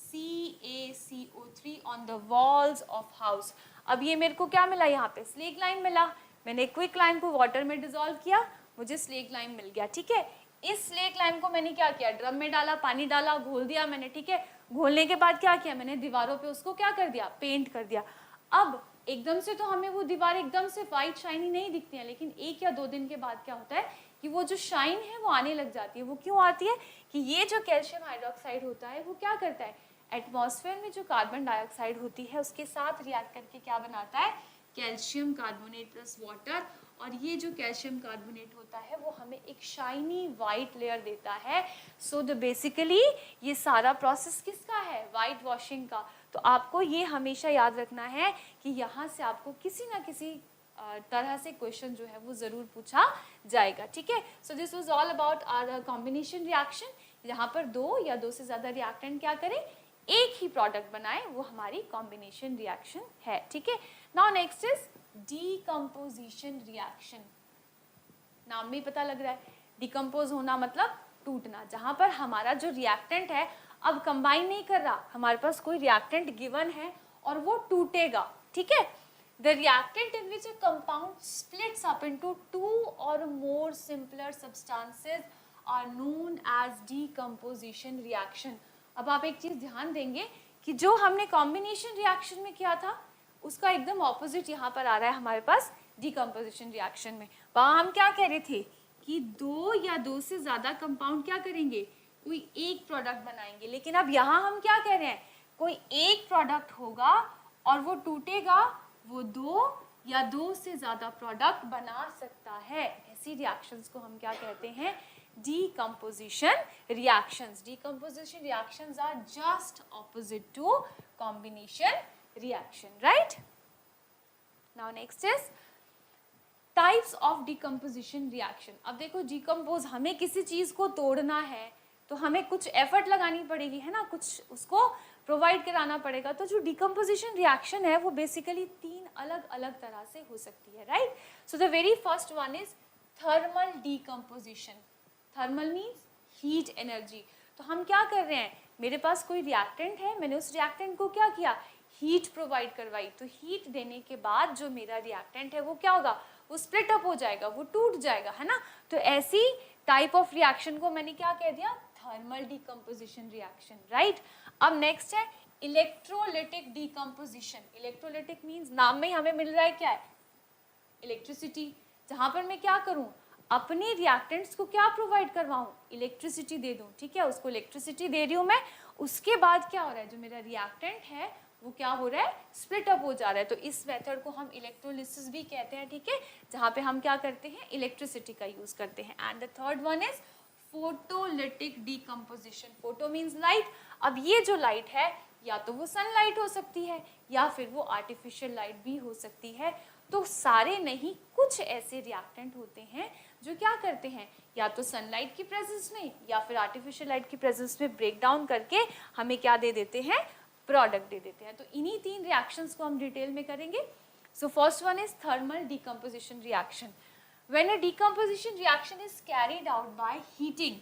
CaCO3 on the walls of house। अब ये मेरे को क्या मिला, यहाँ पे स्लेग लाइम मिला, मैंने क्विक लाइम को वाटर में डिसॉल्व किया, मुझे स्लेग लाइम मिल गया, ठीक है। इस स्लेग लाइम को मैंने क्या किया, ड्रम में डाला, पानी डाला, घोल दिया मैंने, ठीक है। घोलने के बाद क्या किया मैंने, दीवारों पे उसको क्या कर दिया, पेंट कर दिया। अब एकदम से तो हमें वो दीवार एकदम से वाइट शाइनी नहीं दिखती है, लेकिन 1 या 2 दिन के बाद क्या होता है कि वो जो शाइन है वो आने लग जाती है। वो क्यों आती है कि ये जो कैल्शियम हाइड्रोक्साइड होता है वो क्या करता है, एटमॉस्फेयर में जो कार्बन डाइऑक्साइड होती है उसके साथ रिएक्ट करके क्या बनाता है, कैल्शियम कार्बोनेट प्लस वाटर, और ये जो कैल्शियम कार्बोनेट होता है वो हमें एक शाइनी वाइट लेयर देता है। सो द बेसिकली ये सारा प्रोसेस किसका है, वाइट वॉशिंग का। तो आपको ये हमेशा याद रखना है कि यहाँ से आपको किसी ना किसी तरह से क्वेश्चन जो है वो ज़रूर पूछा जाएगा, ठीक है। So this was all about our combination reaction, जहाँ पर 2 या 2 से ज़्यादा रिएक्टेंट क्या करें, एक ही प्रोडक्ट बनाए, वो हमारी कॉम्बिनेशन रिएक्शन है, ठीक है। Now next is decomposition reaction. नाम में पता लग रहा है, डिकम्पोज होना मतलब टूटना, जहाँ पर हमारा जो रिएक्टेंट है अब कंबाइन नहीं कर रहा, हमारे पास कोई रिएक्टेंट गिवन है और वो टूटेगा, ठीक है। The reactant in which a compound splits up into 2 और more simpler substances are known as decomposition reaction. अब आप एक चीज ध्यान देंगे कि जो हमने कॉम्बिनेशन रिएक्शन में किया था उसका एकदम ऑपोजिट यहाँ पर आ रहा है हमारे पास डीकम्पोजिशन रिएक्शन में। वहाँ हम क्या कह रहे थे कि 2 या 2 से ज़्यादा कंपाउंड क्या करेंगे, कोई एक प्रोडक्ट बनाएंगे, लेकिन अब यहाँ हम क्या कह रहे हैं, कोई एक प्रोडक्ट होगा और वो टूटेगा, वो 2 या 2 से ज़्यादा प्रोडक्ट बना सकता है। ऐसी रिएक्शंस को हम क्या कहते हैं, decomposition reactions। Decomposition reactions are just opposite to combination reaction, right? Now next is types of decomposition reaction। अब देखो decompose, हमें किसी चीज को तोड़ना है तो हमें कुछ एफर्ट लगानी पड़ेगी, है ना, कुछ उसको प्रोवाइड कराना पड़ेगा। तो जो डिकम्पोजिशन रिएक्शन है वो बेसिकली 3 अलग अलग तरह से हो सकती है, right. So the very first one is thermal decomposition. Thermal means heat energy. तो हम क्या कर रहे हैं, मेरे पास कोई रिएक्टेंट है, मैंने उस रिएक्टेंट को क्या किया, हीट प्रोवाइड करवाई। तो हीट देने के बाद जो मेरा रिएक्टेंट है वो क्या होगा, वो स्प्लिट अप हो जाएगा, वो टूट जाएगा, है ना। तो ऐसी टाइप ऑफ रिएक्शन को मैंने क्या कह दिया, थर्मल डिकम्पोजिशन रिएक्शन, राइट। अब नेक्स्ट है इलेक्ट्रोलिटिक डिकम्पोजिशन। इलेक्ट्रोलिटिक मीन्स नाम में हमें मिल रहा है क्या है, इलेक्ट्रिसिटी। जहाँ पर मैं क्या करूँ, अपने रिएक्टेंट्स को क्या प्रोवाइड करवाऊँ, इलेक्ट्रिसिटी दे दूँ, ठीक है। उसको इलेक्ट्रिसिटी दे रही हूँ मैं, उसके बाद क्या हो रहा है, जो मेरा रिएक्टेंट है वो क्या हो रहा है, स्प्लिट अप हो जा रहा है। तो इस मेथड को हम इलेक्ट्रोलिसिस भी कहते हैं, ठीक है, जहाँ पे हम क्या करते हैं, इलेक्ट्रिसिटी का यूज करते हैं। And the third one is photolytic decomposition. Photo means light. अब ये जो लाइट है या तो वो सनलाइट हो सकती है या फिर वो आर्टिफिशियल लाइट भी हो सकती है। तो सारे नहीं, कुछ ऐसे रिएक्टेंट होते हैं जो क्या करते हैं, या तो सनलाइट की प्रेजेंस में या फिर आर्टिफिशियल लाइट की प्रेजेंस में ब्रेक डाउन करके हमें क्या दे देते हैं, प्रोडक्ट दे देते हैं। तो इन्हीं 3 रिएक्शंस को हम डिटेल में करेंगे। So first one is thermal decomposition reaction. When a decomposition reaction is carried out by heating,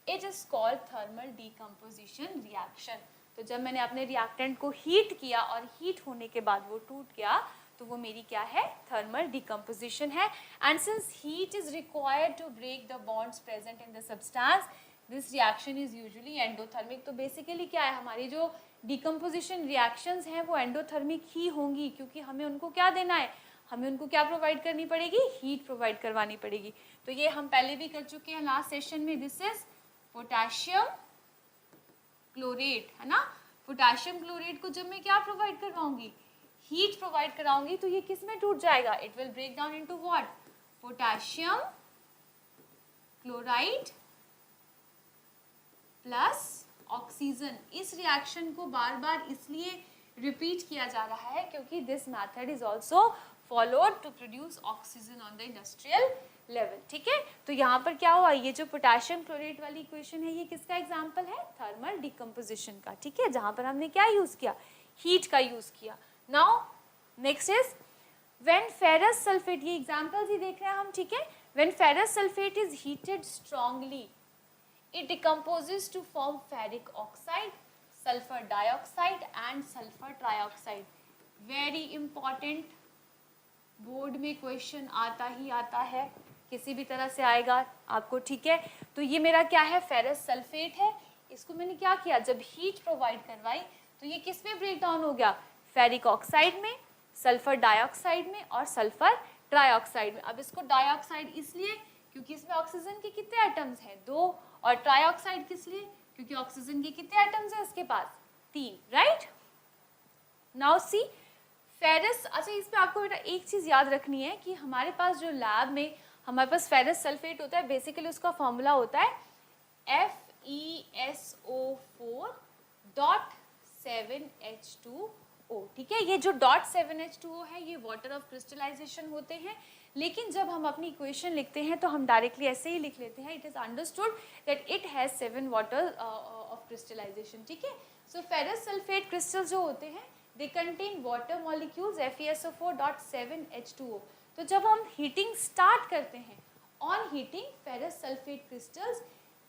it is called thermal decomposition reaction. तो जब मैंने अपने रिएक्टेंट को हीट किया और हीट होने के बाद वो टूट गया, तो वो मेरी क्या है, थर्मल डिकम्पोजिशन है। And since heat is required to break the bonds present in the substance, this reaction is usually endothermic. तो बेसिकली क्या है, हमारी जो डिकम्पोजिशन रिएक्शंस हैं वो एंडोथर्मिक ही होंगी, क्योंकि हमें उनको क्या देना है, हमें उनको क्या प्रोवाइड करनी पड़ेगी, हीट प्रोवाइड करवानी पड़ेगी। तो ये हम पहले भी कर चुके हैं लास्ट सेशन में। दिस इज पोटेशियम क्लोरेट, है ना। पोटेशियम क्लोरेट को जब मैं क्या प्रोवाइड करवाऊंगी, हीट प्रोवाइड कराऊंगी, तो ये किस में टूट जाएगा, it will break down into what, potassium chloride plus oxygen. इस रिएक्शन को बार बार इसलिए रिपीट किया जा रहा है क्योंकि this method is also followed to produce oxygen on the industrial level, ठीक है। तो यहाँ पर क्या हुआ, ये जो पोटेशियम क्लोरेट वाली इक्वेशन है ये किसका एग्जाम्पल है, थर्मल डिकम्पोजिशन का, ठीक है, जहाँ पर हमने क्या यूज किया, हीट का यूज किया। Now next is when ferrous sulphate, ये एग्जाम्पल्स ही देख रहे हैं हम, ठीक है। When ferrous sulphate is heated strongly, it decomposes to form ferric oxide, sulfur dioxide and sulfur trioxide. Very important, board में क्वेश्चन आता ही आता है, किसी भी तरह से आएगा आपको, ठीक है। तो ये मेरा क्या है, फेरस सल्फेट है। इसको मैंने क्या किया, जब हीट प्रोवाइड करवाई तो ये किस में ब्रेक डाउन हो गया, फेरिक ऑक्साइड में, सल्फर डाइऑक्साइड में और सल्फर ट्राइऑक्साइड में। अब इसको डाइऑक्साइड इसलिए क्योंकि इसमें ऑक्सीजन के कितने एटम्स हैं, 2, और ट्राइऑक्साइड किस लिए, क्योंकि ऑक्सीजन के कितने एटम्स हैं इसके पास, 3, राइट। नाउ सी फेरस, अच्छा इस पे आपको बेटा एक चीज याद रखनी है कि हमारे पास जो लैब में हमारे पास फेरस सल्फेट होता है, बेसिकली उसका फॉर्मूला होता है FeSO4.7H2O, ठीक है। ये जो .7H2O है ये वाटर ऑफ क्रिस्टलाइजेशन होते हैं, लेकिन जब हम अपनी इक्वेशन लिखते हैं तो हम डायरेक्टली ऐसे ही लिख लेते हैं, it is understood that it has 7 water of crystallisation, ठीक है। सो फेरस सल्फेट क्रिस्टल जो होते हैं they contain water molecules FeSO4.7H2O। तो जब हम हीटिंग स्टार्ट करते हैं, on heating ferrous sulphate crystals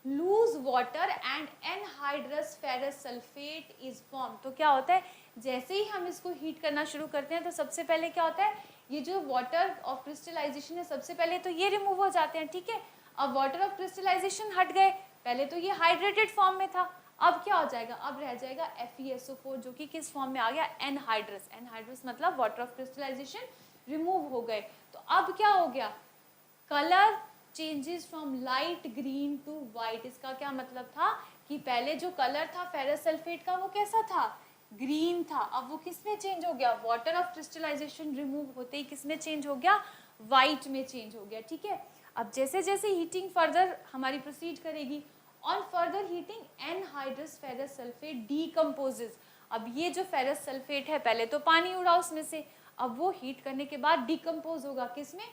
loose water and anhydrous ferrous sulphate is form. तो क्या होता है, जैसे ही हम इसको हीट करना शुरू करते हैं तो सबसे पहले क्या होता है, ये जो वाटर ऑफ क्रिस्टलाइजेशन है सबसे पहले तो ये रिमूव हो जाते हैं, ठीक है। अब वाटर ऑफ क्रिस्टलाइजेशन हट गए, पहले तो ये हाइड्रेटेड फॉर्म में था, अब क्या हो जाएगा, अब रह जाएगा FeSO4 जो कि किस फॉर्म में आ गया, एनहाइड्रस। एनहाइड्रस मतलब वाटर ऑफ क्रिस्टलाइजेशन रिमूव हो गए। तो अब क्या हो गया, colour changes from light green to white. इसका क्या मतलब था कि पहले जो कलर था फेरस सल्फेट का वो कैसा था, ग्रीन था, अब वो किस में चेंज हो गया, वाटर ऑफ क्रिस्टलाइजेशन रिमूव होते ही किस में चेंज हो गया, वाइट में चेंज हो गया, ठीक है। अब जैसे जैसे हीटिंग फर्दर हमारी प्रोसीड करेगी, on further heating anhydrous ferrous sulphate decomposes. अब ये जो फेरस सल्फेट है पहले तो पानी उड़ा उसमें से, अब वो हीट करने के बाद डिकम्पोज होगा किस में,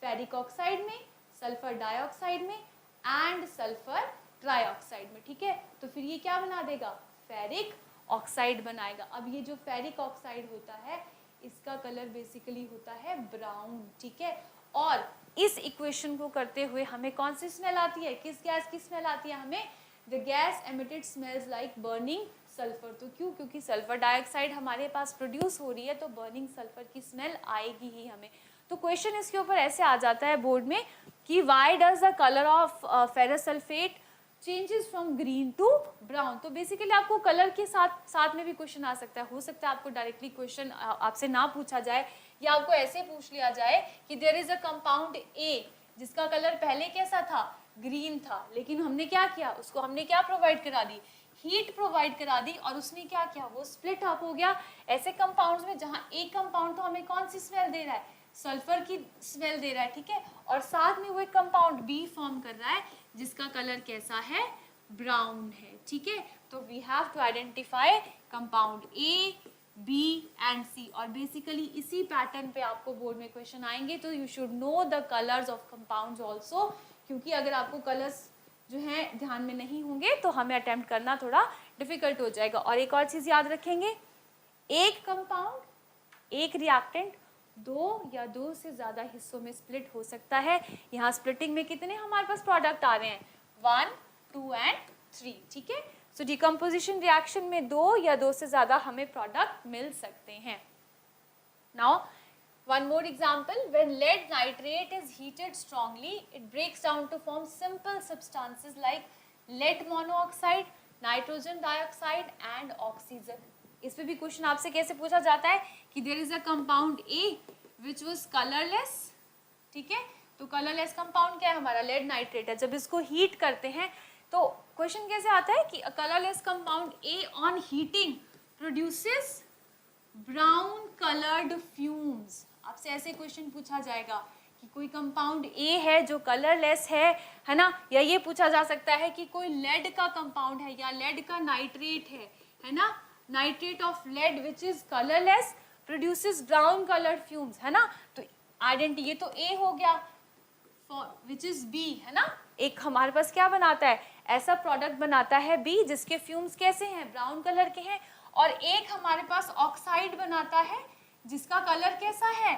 फेरिक ऑक्साइड में, सल्फर डाइऑक्साइड में एंड सल्फर ट्राइऑक्साइड में, ठीक है। तो फिर ये क्या बना देगा, फेरिक ऑक्साइड बनाएगा। अब ये जो फेरिक ऑक्साइड होता है इसका कलर बेसिकली होता है ब्राउन, ठीक है। और इस इक्वेशन को करते हुए हमें कौन सी स्मेल आती है, किस गैस की स्मेल आती है हमें, the gas emitted smells like burning sulphur. तो क्यों, क्योंकि सल्फर डाइऑक्साइड हमारे पास प्रोड्यूस हो रही है तो बर्निंग सल्फर की स्मेल आएगी ही हमें। तो क्वेश्चन इसके ऊपर ऐसे आ जाता है बोर्ड में कि why does the colour of ferrous sulphate changes from green to brown. तो बेसिकली आपको कलर के साथ में भी क्वेश्चन आ सकता है, हो सकता है आपको डायरेक्टली क्वेश्चन आपसे ना पूछा जाए या आपको ऐसे पूछ लिया जाए कि there is a compound A जिसका कलर पहले कैसा था, ग्रीन था, लेकिन हमने क्या किया, उसको हमने क्या प्रोवाइड करा दी, हीट प्रोवाइड करा दी और उसने क्या किया, वो स्प्लिट अप हो गया ऐसे कंपाउंड्स में जहाँ एक कंपाउंड तो हमें कौन सी स्मेल दे रहा है, सल्फर की स्मेल दे रहा है, ठीक है, और साथ में वो एक कंपाउंड बी फॉर्म कर रहा है जिसका कलर कैसा है, ब्राउन है, ठीक है। तो we have to identify compound A, B and C, और बेसिकली इसी पैटर्न पे आपको बोर्ड में क्वेश्चन आएंगे। तो you should know the colours of compounds also, क्योंकि अगर आपको कलर्स जो है ध्यान में नहीं होंगे तो हमें अटेम्प्ट करना थोड़ा डिफिकल्ट हो जाएगा। और एक और चीज़ याद रखेंगे, एक कंपाउंड, एक रिएक्टेंट दो या दो से ज़्यादा हिस्सों में स्प्लिट हो सकता है। यहाँ स्प्लिटिंग में कितने हमारे पास प्रोडक्ट आ रहे हैं, 1, 2 एंड 3, ठीक है। सो डिकम्पोजिशन रिएक्शन में दो या दो से ज़्यादा हमें प्रोडक्ट मिल सकते हैं। Now one more example, when lead nitrate is heated strongly, it breaks down to form simple substances like lead monoxide, nitrogen dioxide and oxygen. इस पे भी क्वेश्चन आपसे कैसे पूछा जाता है कि there is a compound A which was colorless, ठीक है, तो कलरलेस कंपाउंड क्या है हमारा, लेड नाइट्रेट है। जब इसको हीट करते हैं तो क्वेश्चन कैसे आता है कि colourless compound A on heating produces brown coloured fumes. आपसे ऐसे क्वेश्चन पूछा जाएगा कि कोई कंपाउंड ए है जो कलरलेस है ना, या ये पूछा जा सकता है कि कोई लेड का कंपाउंड है या लेड का नाइट्रेट है ना, nitrate of lead which is colourless produces brown coloured fumes, है ना। तो आइडेंटिटी ये तो ए हो गया, विच इज बी, है ना, एक हमारे पास क्या बनाता है, ऐसा प्रोडक्ट बनाता है बी जिसके फ्यूम्स कैसे हैं, ब्राउन कलर के हैं, और एक हमारे पास ऑक्साइड बनाता है जिसका कलर कैसा है,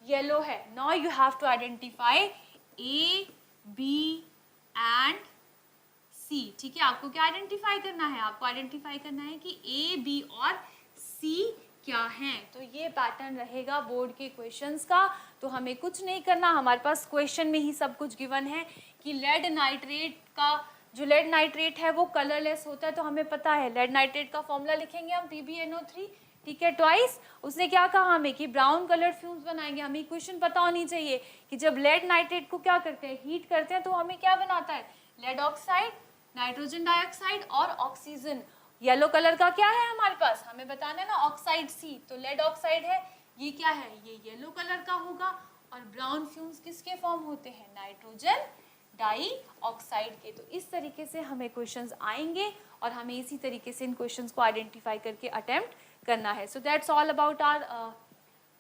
येलो है। Now you have to identify A, B and C, ठीक है। आपको क्या आइडेंटिफाई करना है, आपको आइडेंटिफाई करना है कि ए, बी और सी क्या हैं। तो ये पैटर्न रहेगा बोर्ड के क्वेश्चंस का। तो हमें कुछ नहीं करना, हमारे पास क्वेश्चन में ही सब कुछ गिवन है कि लेड नाइट्रेट का जो लेड नाइट्रेट है वो कलरलेस होता है, तो हमें पता है लेड नाइट्रेट का फॉर्मूला लिखेंगे हम PbNO3, ठीक है, ट्वाइस। उसने क्या कहा हमें कि ब्राउन कलर फ्यूम्स बनाएंगे। हमें क्वेश्चन पता होनी चाहिए कि जब लेड नाइट्रेट को क्या करते हैं, हीट करते हैं, तो हमें क्या बनाता है, लेड ऑक्साइड, नाइट्रोजन डाइऑक्साइड और ऑक्सीजन। येलो कलर का क्या है हमारे पास, हमें बताना है ना, ऑक्साइड सी, तो लेड ऑक्साइड है, ये क्या है, ये येलो कलर का होगा। और ब्राउन फ्यूम्स किसके फॉर्म होते हैं, नाइट्रोजन डाई ऑक्साइड के। तो इस तरीके से हमें क्वेश्चंस आएंगे और हमें इसी तरीके से इन क्वेश्चंस को आइडेंटिफाई करके अटेम्प्ट करना है। So that's all about our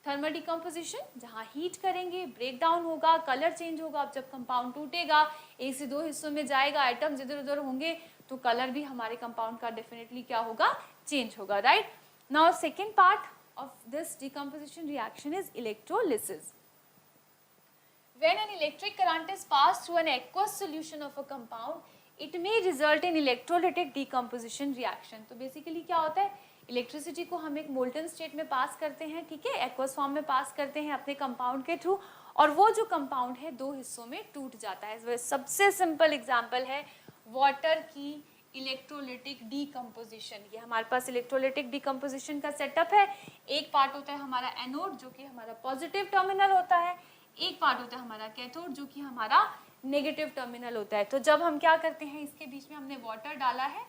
thermal decomposition, जहाँ हीट करेंगे, ब्रेक डाउन होगा, कलर चेंज होगा। अब जब कंपाउंड टूटेगा, एक से दो हिस्सों में जाएगा, आइटम्स इधर उधर होंगे, तो कलर भी हमारे कंपाउंड का डेफिनेटली क्या होगा, चेंज होगा, right. Now second part of this decomposition reaction is electrolysis. When an electric current is passed through an aqueous solution of a compound, it may result in electrolytic decomposition reaction. तो बेसिकली क्या होता है, इलेक्ट्रिसिटी को हम एक मोल्टन स्टेट में पास करते हैं, ठीक है, एक्वस फॉर्म में पास करते हैं अपने कंपाउंड के थ्रू, और वो जो कंपाउंड है दो हिस्सों में टूट जाता है। सबसे सिंपल एग्जांपल है वाटर की इलेक्ट्रोलिटिक डीकम्पोजिशन। ये हमारे पास इलेक्ट्रोलिटिक डीकम्पोजिशन का सेटअप है। एक पार्ट होता है हमारा एनोड जो कि हमारा पॉजिटिव टर्मिनल होता है, एक पार्ट होता है हमारा कैथोड जो कि हमारा नेगेटिव टर्मिनल होता है। तो जब हम क्या करते हैं, इसके बीच में हमने वाटर डाला है,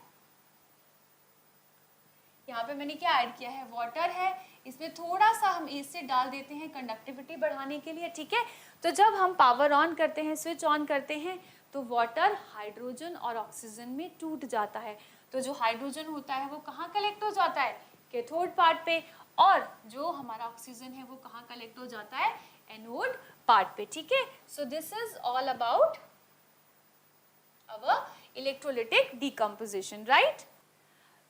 यहाँ पे मैंने क्या ऐड किया है, वाटर है, इसमें थोड़ा सा हम एसिड डाल देते हैं कंडक्टिविटी बढ़ाने के लिए, ठीक है। तो जब हम पावर ऑन करते हैं, स्विच ऑन करते हैं, तो वाटर हाइड्रोजन और ऑक्सीजन में टूट जाता है। तो जो हाइड्रोजन होता है वो कहाँ कलेक्ट हो जाता है, कैथोड पार्ट पे, और जो हमारा ऑक्सीजन है वो कहाँ कलेक्ट हो जाता है, एनोड पार्ट पे, ठीक है। So this is all about our electrolytic decomposition, right?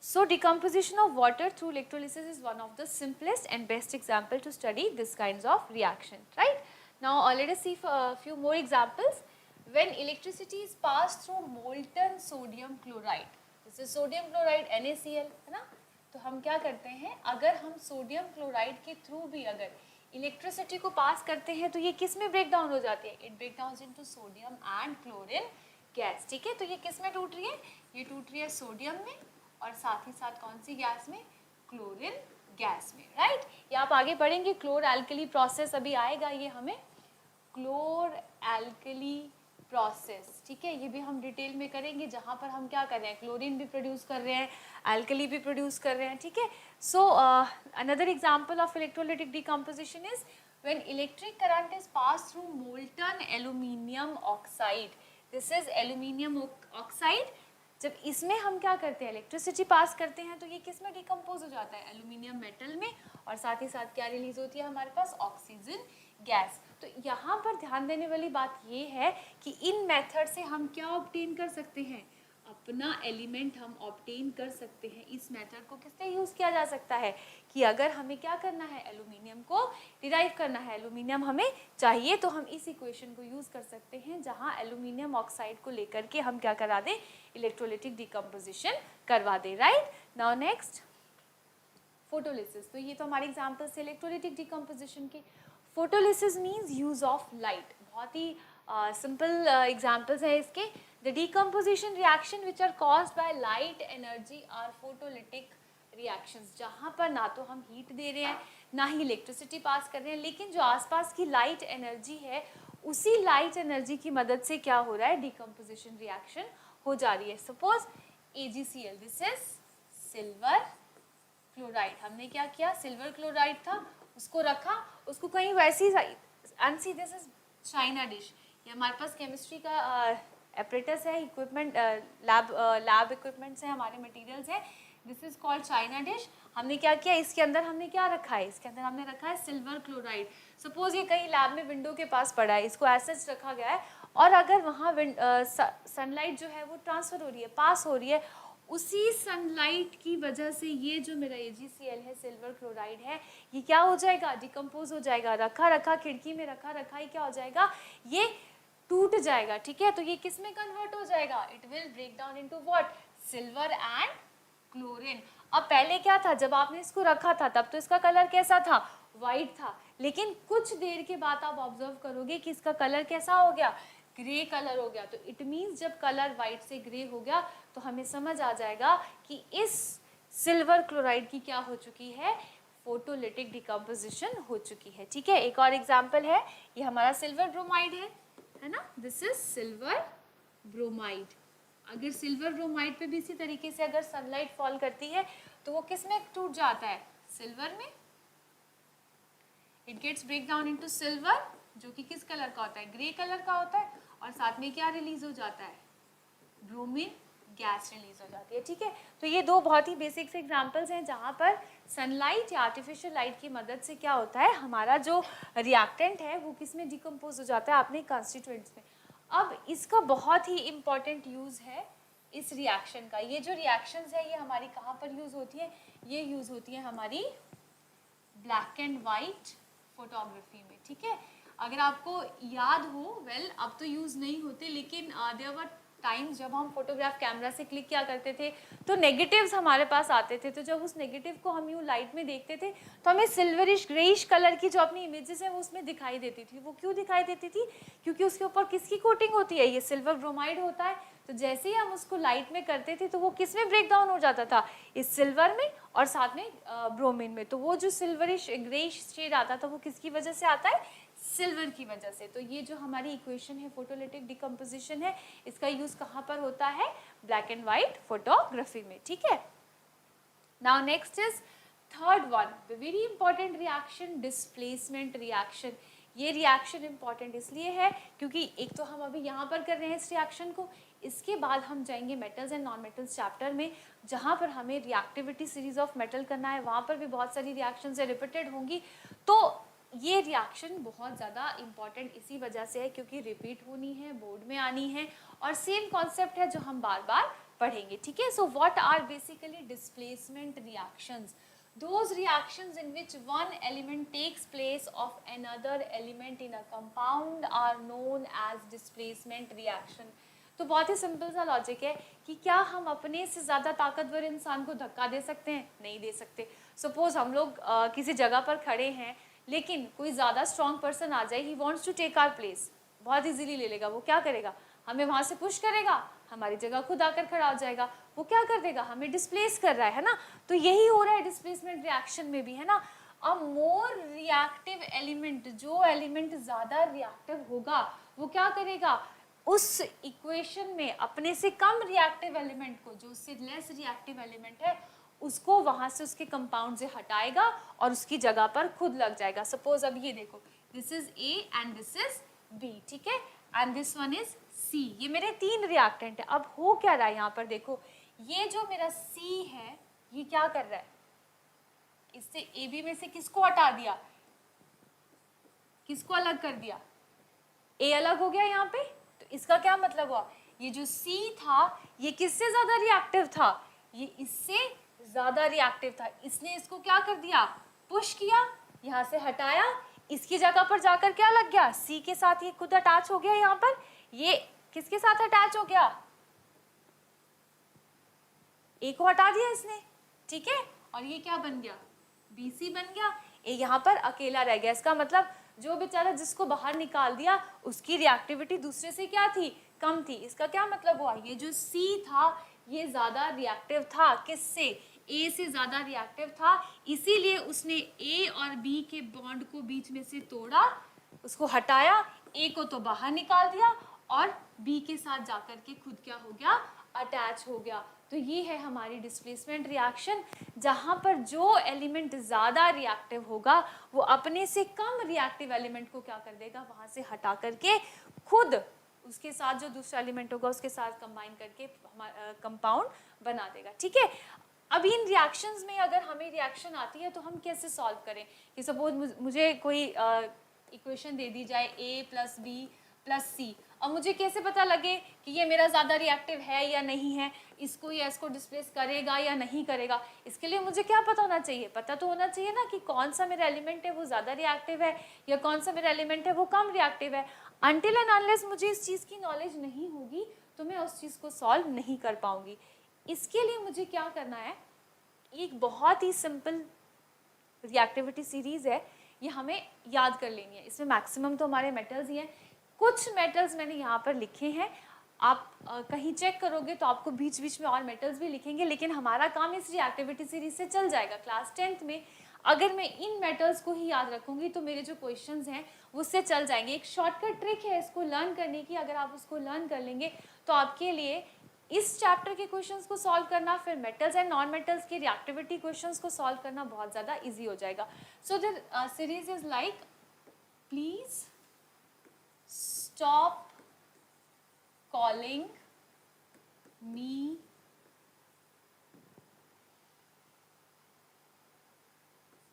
So decomposition of water through electrolysis is one of the simplest and best example to study this kinds of reaction, right? Now let us see a few more examples. When electricity is passed through molten sodium chloride, this is sodium chloride NaCl, है ना। तो हम क्या करते हैं, अगर हम सोडियम क्लोराइड के थ्रू भी अगर इलेक्ट्रिसिटी को पास करते हैं तो ये किस में ब्रेक डाउन हो जाती है, it break down into sodium and chlorine gas, ठीक है। तो ये किस में टूट रही है, ये टूट रही है सोडियम में, और साथ ही साथ कौन सी गैस में, क्लोरीन गैस में, राइट। ये आप आगे पढ़ेंगे, क्लोर एल्कली प्रोसेस अभी आएगा, ये हमें क्लोर एल्कली प्रोसेस, ठीक है, ये भी हम डिटेल में करेंगे, जहाँ पर हम क्या कर रहे हैं, क्लोरीन भी प्रोड्यूस कर रहे हैं, अल्कली भी प्रोड्यूस कर रहे हैं, ठीक है. So another example of electrolytic decomposition is when electric current is pass through molten aluminium oxide. This is aluminium oxide. जब इसमें हम क्या करते हैं, इलेक्ट्रिसिटी पास करते हैं, तो ये किस में डिकम्पोज हो जाता है, एल्यूमिनियम मेटल में, और साथ ही साथ क्या रिलीज होती है हमारे पास, ऑक्सीजन गैस. तो यहाँ पर ध्यान देने वाली बात ये है कि इन मेथड से हम क्या ऑब्टेन कर सकते हैं, अपना एलिमेंट हम ऑब्टेन कर सकते हैं. इस मेथड को किससे यूज़ किया जा सकता है कि अगर हमें क्या करना है, एल्यूमिनियम को डिराइव करना है, एल्यूमिनियम हमें चाहिए, तो हम इस इक्वेशन को यूज़ कर सकते हैं जहाँ एल्यूमिनियम ऑक्साइड को लेकर के हम क्या करा दें, इलेक्ट्रोलाइटिक डिकम्पोजिशन करवा दें. राइट. Now next photolysis. तो ये तो हमारे एग्जाम्पल्स थे इलेक्ट्रोलाइटिक डिकम्पोजिशन के. Photolysis means use of light. बहुत ही सिंपल एग्जाम्पल्स हैं इसके. The decomposition reaction which are caused by light energy are photolytic reactions. जहाँ पर ना तो हम हीट दे रहे हैं, ना ही इलेक्ट्रिसिटी पास कर रहे हैं, लेकिन जो आसपास की लाइट एनर्जी है, उसी लाइट एनर्जी की मदद से क्या हो रहा है, डिकम्पोजिशन रिएक्शन हो जा रही है. Suppose AgCl, this is silver chloride. हमने क्या किया, सिल्वर क्लोराइड था, उसको रखा, उसको कहीं वैसी and see this is China dish. ये हमारे पास केमिस्ट्री का एपरेटस है, इक्विपमेंट, लैब इक्विपमेंट्स हैं, हमारे मटेरियल्स हैं. This is called China dish. हमने क्या किया, इसके अंदर हमने क्या रखा है, इसके अंदर हमने रखा है सिल्वर क्लोराइड. सपोज ये कहीं लैब में विंडो के पास पड़ा है, इसको ऐसे रखा गया है, और अगर वहाँ सनलाइट जो है वो ट्रांसफर हो रही है, पास हो रही है, उसी सनलाइट की वजह से ये जो मेरा AgCl है, सिल्वर क्लोराइड है, ये क्या हो जाएगा, डिकम्पोज हो जाएगा. रखा रखा खिड़की में रखा रखा ही क्या हो जाएगा, ये टूट जाएगा. ठीक है, तो ये किस में कन्वर्ट हो जाएगा, it will break down into what, silver and chlorine. अब पहले क्या था, जब आपने इसको रखा था तब तो इसका कलर कैसा था, वाइट था, लेकिन कुछ देर के बाद आप ऑब्जर्व करोगे कि इसका कलर कैसा हो गया, ग्रे कलर हो गया. तो इट मीन्स जब कलर वाइट से ग्रे हो गया तो हमें समझ आ जाएगा कि इस सिल्वर क्लोराइड की क्या हो चुकी है, फोटोलिटिक डिकम्पोजिशन हो चुकी है. ठीक है, एक और एग्जांपल है, ये हमारा सिल्वर ब्रोमाइड है ना, दिस इज सिल्वर ब्रोमाइड. अगर सिल्वर ब्रोमाइड पे भी इसी तरीके से अगर सनलाइट फॉल करती है तो वो किस में टूट जाता है, सिल्वर में. It gets break down into silver, जो कि किस कलर का होता है, ग्रे कलर का होता है, और साथ में क्या रिलीज हो जाता है, ब्रोमीन गैस रिलीज हो जाती है. ठीक है, तो ये दो बहुत ही बेसिक से एग्जांपल्स हैं जहाँ पर सनलाइट या आर्टिफिशियल लाइट की मदद से क्या होता है, हमारा जो रिएक्टेंट है वो किस में डिकम्पोज हो जाता है, अपने कंस्टिट्यूएंट्स में. अब इसका बहुत ही इम्पॉर्टेंट यूज़ है इस रिएक्शन का. ये जो रिएक्शंस है ये हमारी कहाँ पर यूज़ होती है, ये यूज़ होती है हमारी ब्लैक एंड वाइट फोटोग्राफी में. ठीक है, अगर आपको याद हो, वेल अब तो यूज़ नहीं होते, लेकिन देयर वर टाइम्स जब हम फोटोग्राफ कैमरा से क्लिक किया करते थे तो नेगेटिव्स हमारे पास आते थे. तो जब उस नेगेटिव को हम यूँ लाइट में देखते थे तो हमें सिल्वरिश ग्रेइश कलर की जो अपनी इमेजेस हैं वो उसमें दिखाई देती थी. वो क्यों दिखाई देती थी, क्योंकि उसके ऊपर किसकी कोटिंग होती है, ये सिल्वर ब्रोमाइड होता है. तो जैसे ही हम उसको लाइट में करते थे तो वो किस में ब्रेक डाउन हो जाता था, इस सिल्वर में और साथ में ब्रोमीन में. तो वो जो सिल्वरिश ग्रेइश शेड आता था वो किसकी वजह से आता है, सिल्वर की वजह से. तो ये जो हमारी इक्वेशन है फोटोलिटिक डिकम्पोजिशन है, इसका यूज कहाँ पर होता है, ब्लैक एंड व्हाइट फोटोग्राफी में. ठीक है, now next is third one, very important reaction, displacement reaction. ये रिएक्शन इंपॉर्टेंट इसलिए है क्योंकि एक तो हम अभी यहाँ पर कर रहे हैं इस रिएक्शन को, इसके बाद हम जाएंगे metals and non metals chapter में जहाँ पर हमें रिएक्टिविटी सीरीज ऑफ मेटल करना है. वहाँ पर भी बहुत सारी रिएक्शंस रिपीटेड होंगी. तो ये रिएक्शन बहुत ज़्यादा इंपॉर्टेंट इसी वजह से है क्योंकि रिपीट होनी है, बोर्ड में आनी है, और सेम कॉन्सेप्ट है जो हम बार बार पढ़ेंगे. ठीक है, so what are basically displacement reactions, those reactions in which one element takes place of another element in a compound are known as displacement reaction. तो बहुत ही सिंपल सा लॉजिक है कि क्या हम अपने से ज़्यादा ताकतवर इंसान को धक्का दे सकते हैं, नहीं दे सकते. सपोज हम लोग किसी जगह पर खड़े हैं लेकिन कोई ज़्यादा स्ट्रॉन्ग पर्सन आ जाए, he wants to take our place, बहुत इजीली ले लेगा. वो क्या करेगा, हमें वहाँ से पुश करेगा, हमारी जगह खुद आकर खड़ा हो जाएगा. वो क्या कर देगा, हमें डिस्प्लेस कर रहा है ना. तो यही हो रहा है डिस्प्लेसमेंट रिएक्शन में भी, है ना. अ मोर रिएक्टिव एलिमेंट, जो एलिमेंट ज़्यादा रिएक्टिव होगा वो क्या करेगा, उस इक्वेशन में अपने से कम रिएक्टिव एलिमेंट को, जो उससे लेस रिएक्टिव एलिमेंट है, उसको वहां से उसके कंपाउंड से हटाएगा और उसकी जगह पर खुद लग जाएगा। सपोज अब ये देखो, this is A and this is B, ठीक है, and this one is C. ये मेरे 3 रिएक्टेंट है। अब हो क्या रहा है यहाँ पर, देखो ये जो मेरा सी है ये क्या कर रहा है, इससे ए बी में से किसको हटा दिया, किसको अलग कर दिया, ए अलग हो गया यहाँ पे। तो इसका क्या मतलब हुआ, ये जो सी था ये किससे ज्यादा रिएक्टिव था, ये इससे ज्यादा रिएक्टिव था। इसने इसको क्या कर दिया, पुश किया, यहाँ से हटाया, इसकी जगह पर जाकर क्या लग गया, सी के साथ ये खुद अटैच हो गया। यहाँ पर ये किसके साथ अटैच हो गया, ए को हटा दिया इसने, ठीक है, और ये क्या बन गया, BC बन गया। ए यहाँ पर अकेला रह गया। इसका मतलब जो बेचारा जिसको बाहर निकाल दिया उसकी रिएक्टिविटी दूसरे से क्या थी, कम थी। इसका क्या मतलब हुआ, ये जो C था ये ज्यादा रिएक्टिव था, किससे, A से ज्यादा रिएक्टिव था, इसीलिए उसने A और B के बॉन्ड को बीच में से तोड़ा, उसको हटाया, A को तो बाहर निकाल दिया और B के साथ जाकर के खुद क्या हो गया, अटैच हो गया। तो ये है हमारी डिस्प्लेसमेंट रिएक्शन, जहाँ पर जो एलिमेंट ज़्यादा रिएक्टिव होगा वो अपने से कम रिएक्टिव एलिमेंट को क्या कर देगा, वहाँ से हटा करके खुद उसके साथ जो दूसरा एलिमेंट होगा उसके साथ कंबाइन करके कंपाउंड बना देगा, ठीक है। अब इन रिएक्शंस में अगर हमें रिएक्शन आती है तो हम कैसे सॉल्व करें, कि सपोज मुझे कोई इक्वेशन दे दी जाए A + B + C। अब मुझे कैसे पता लगे कि ये मेरा ज़्यादा रिएक्टिव है या नहीं है, इसको या इसको डिस्प्लेस करेगा या नहीं करेगा। इसके लिए मुझे क्या पता होना चाहिए, पता तो होना चाहिए ना कि कौन सा मेरा एलिमेंट है वो ज़्यादा रिएक्टिव है या कौन सा मेरा एलिमेंट है वो कम रिएक्टिव है। अनटिल एंड अनलेस मुझे इस चीज़ की नॉलेज नहीं होगी तो मैं उस चीज़ को सॉल्व नहीं कर पाऊँगी। इसके लिए मुझे क्या करना है, एक बहुत ही सिंपल रिएक्टिविटी सीरीज़ है, ये हमें याद कर लेनी है। इसमें मैक्सिमम तो हमारे मेटल्स ही हैं, कुछ मेटल्स मैंने यहाँ पर लिखे हैं, आप कहीं चेक करोगे तो आपको बीच बीच में और मेटल्स भी लिखेंगे, लेकिन हमारा काम इस रिएक्टिविटी सीरीज से चल जाएगा। क्लास 10th में अगर मैं इन मेटल्स को ही याद रखूँगी तो मेरे जो क्वेश्चंस हैं वो उससे चल जाएंगे। एक शॉर्टकट ट्रिक है इसको लर्न करने की, अगर आप उसको लर्न कर लेंगे तो आपके लिए इस चैप्टर के क्वेश्चंस को सॉल्व करना, फिर मेटल्स एंड नॉन मेटल्स के रिएक्टिविटी क्वेश्चंस को सॉल्व करना बहुत ज़्यादा ईजी हो जाएगा। So the series is like, please stop calling me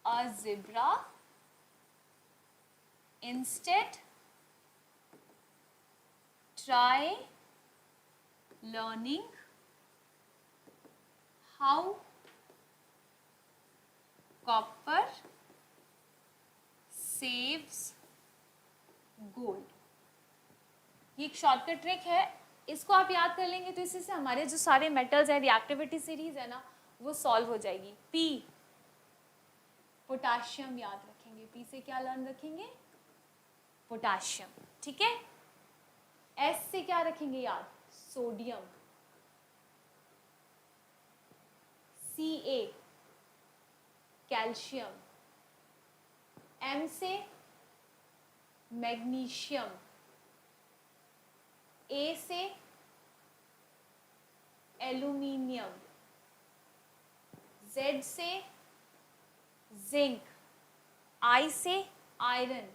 a zebra, instead try learning how copper saves gold। ये एक शॉर्टकट ट्रिक है, इसको आप याद कर लेंगे तो इसी से हमारे जो सारे मेटल्स हैं, रिएक्टिविटी सीरीज है ना, वो सॉल्व हो जाएगी। P पोटाशियम याद रखेंगे, P से क्या लर्न रखेंगे, पोटाशियम, ठीक है। S से क्या रखेंगे याद, सोडियम। Ca calcium. M से मैग्नीशियम। A से एल्यूमिनियम। Z से जिंक। I से आयरन।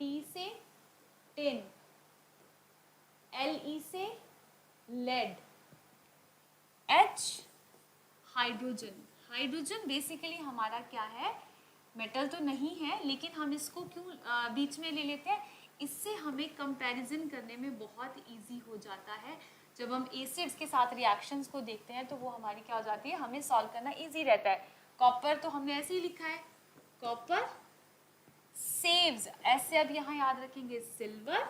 T से टिन। Le से lead. H hydrogen. Hydrogen basically हमारा क्या है, मेटल तो नहीं है, लेकिन हम इसको क्यों बीच में ले लेते हैं, इससे हमें कंपैरिजन करने में बहुत इजी हो जाता है। जब हम एसिड्स के साथ रिएक्शंस को देखते हैं तो वो हमारी क्या हो जाती है, हमें सॉल्व करना इजी रहता है। कॉपर तो हमने ऐसे ही लिखा है, कॉपर सेव्स, ऐसे अब यहाँ याद रखेंगे सिल्वर,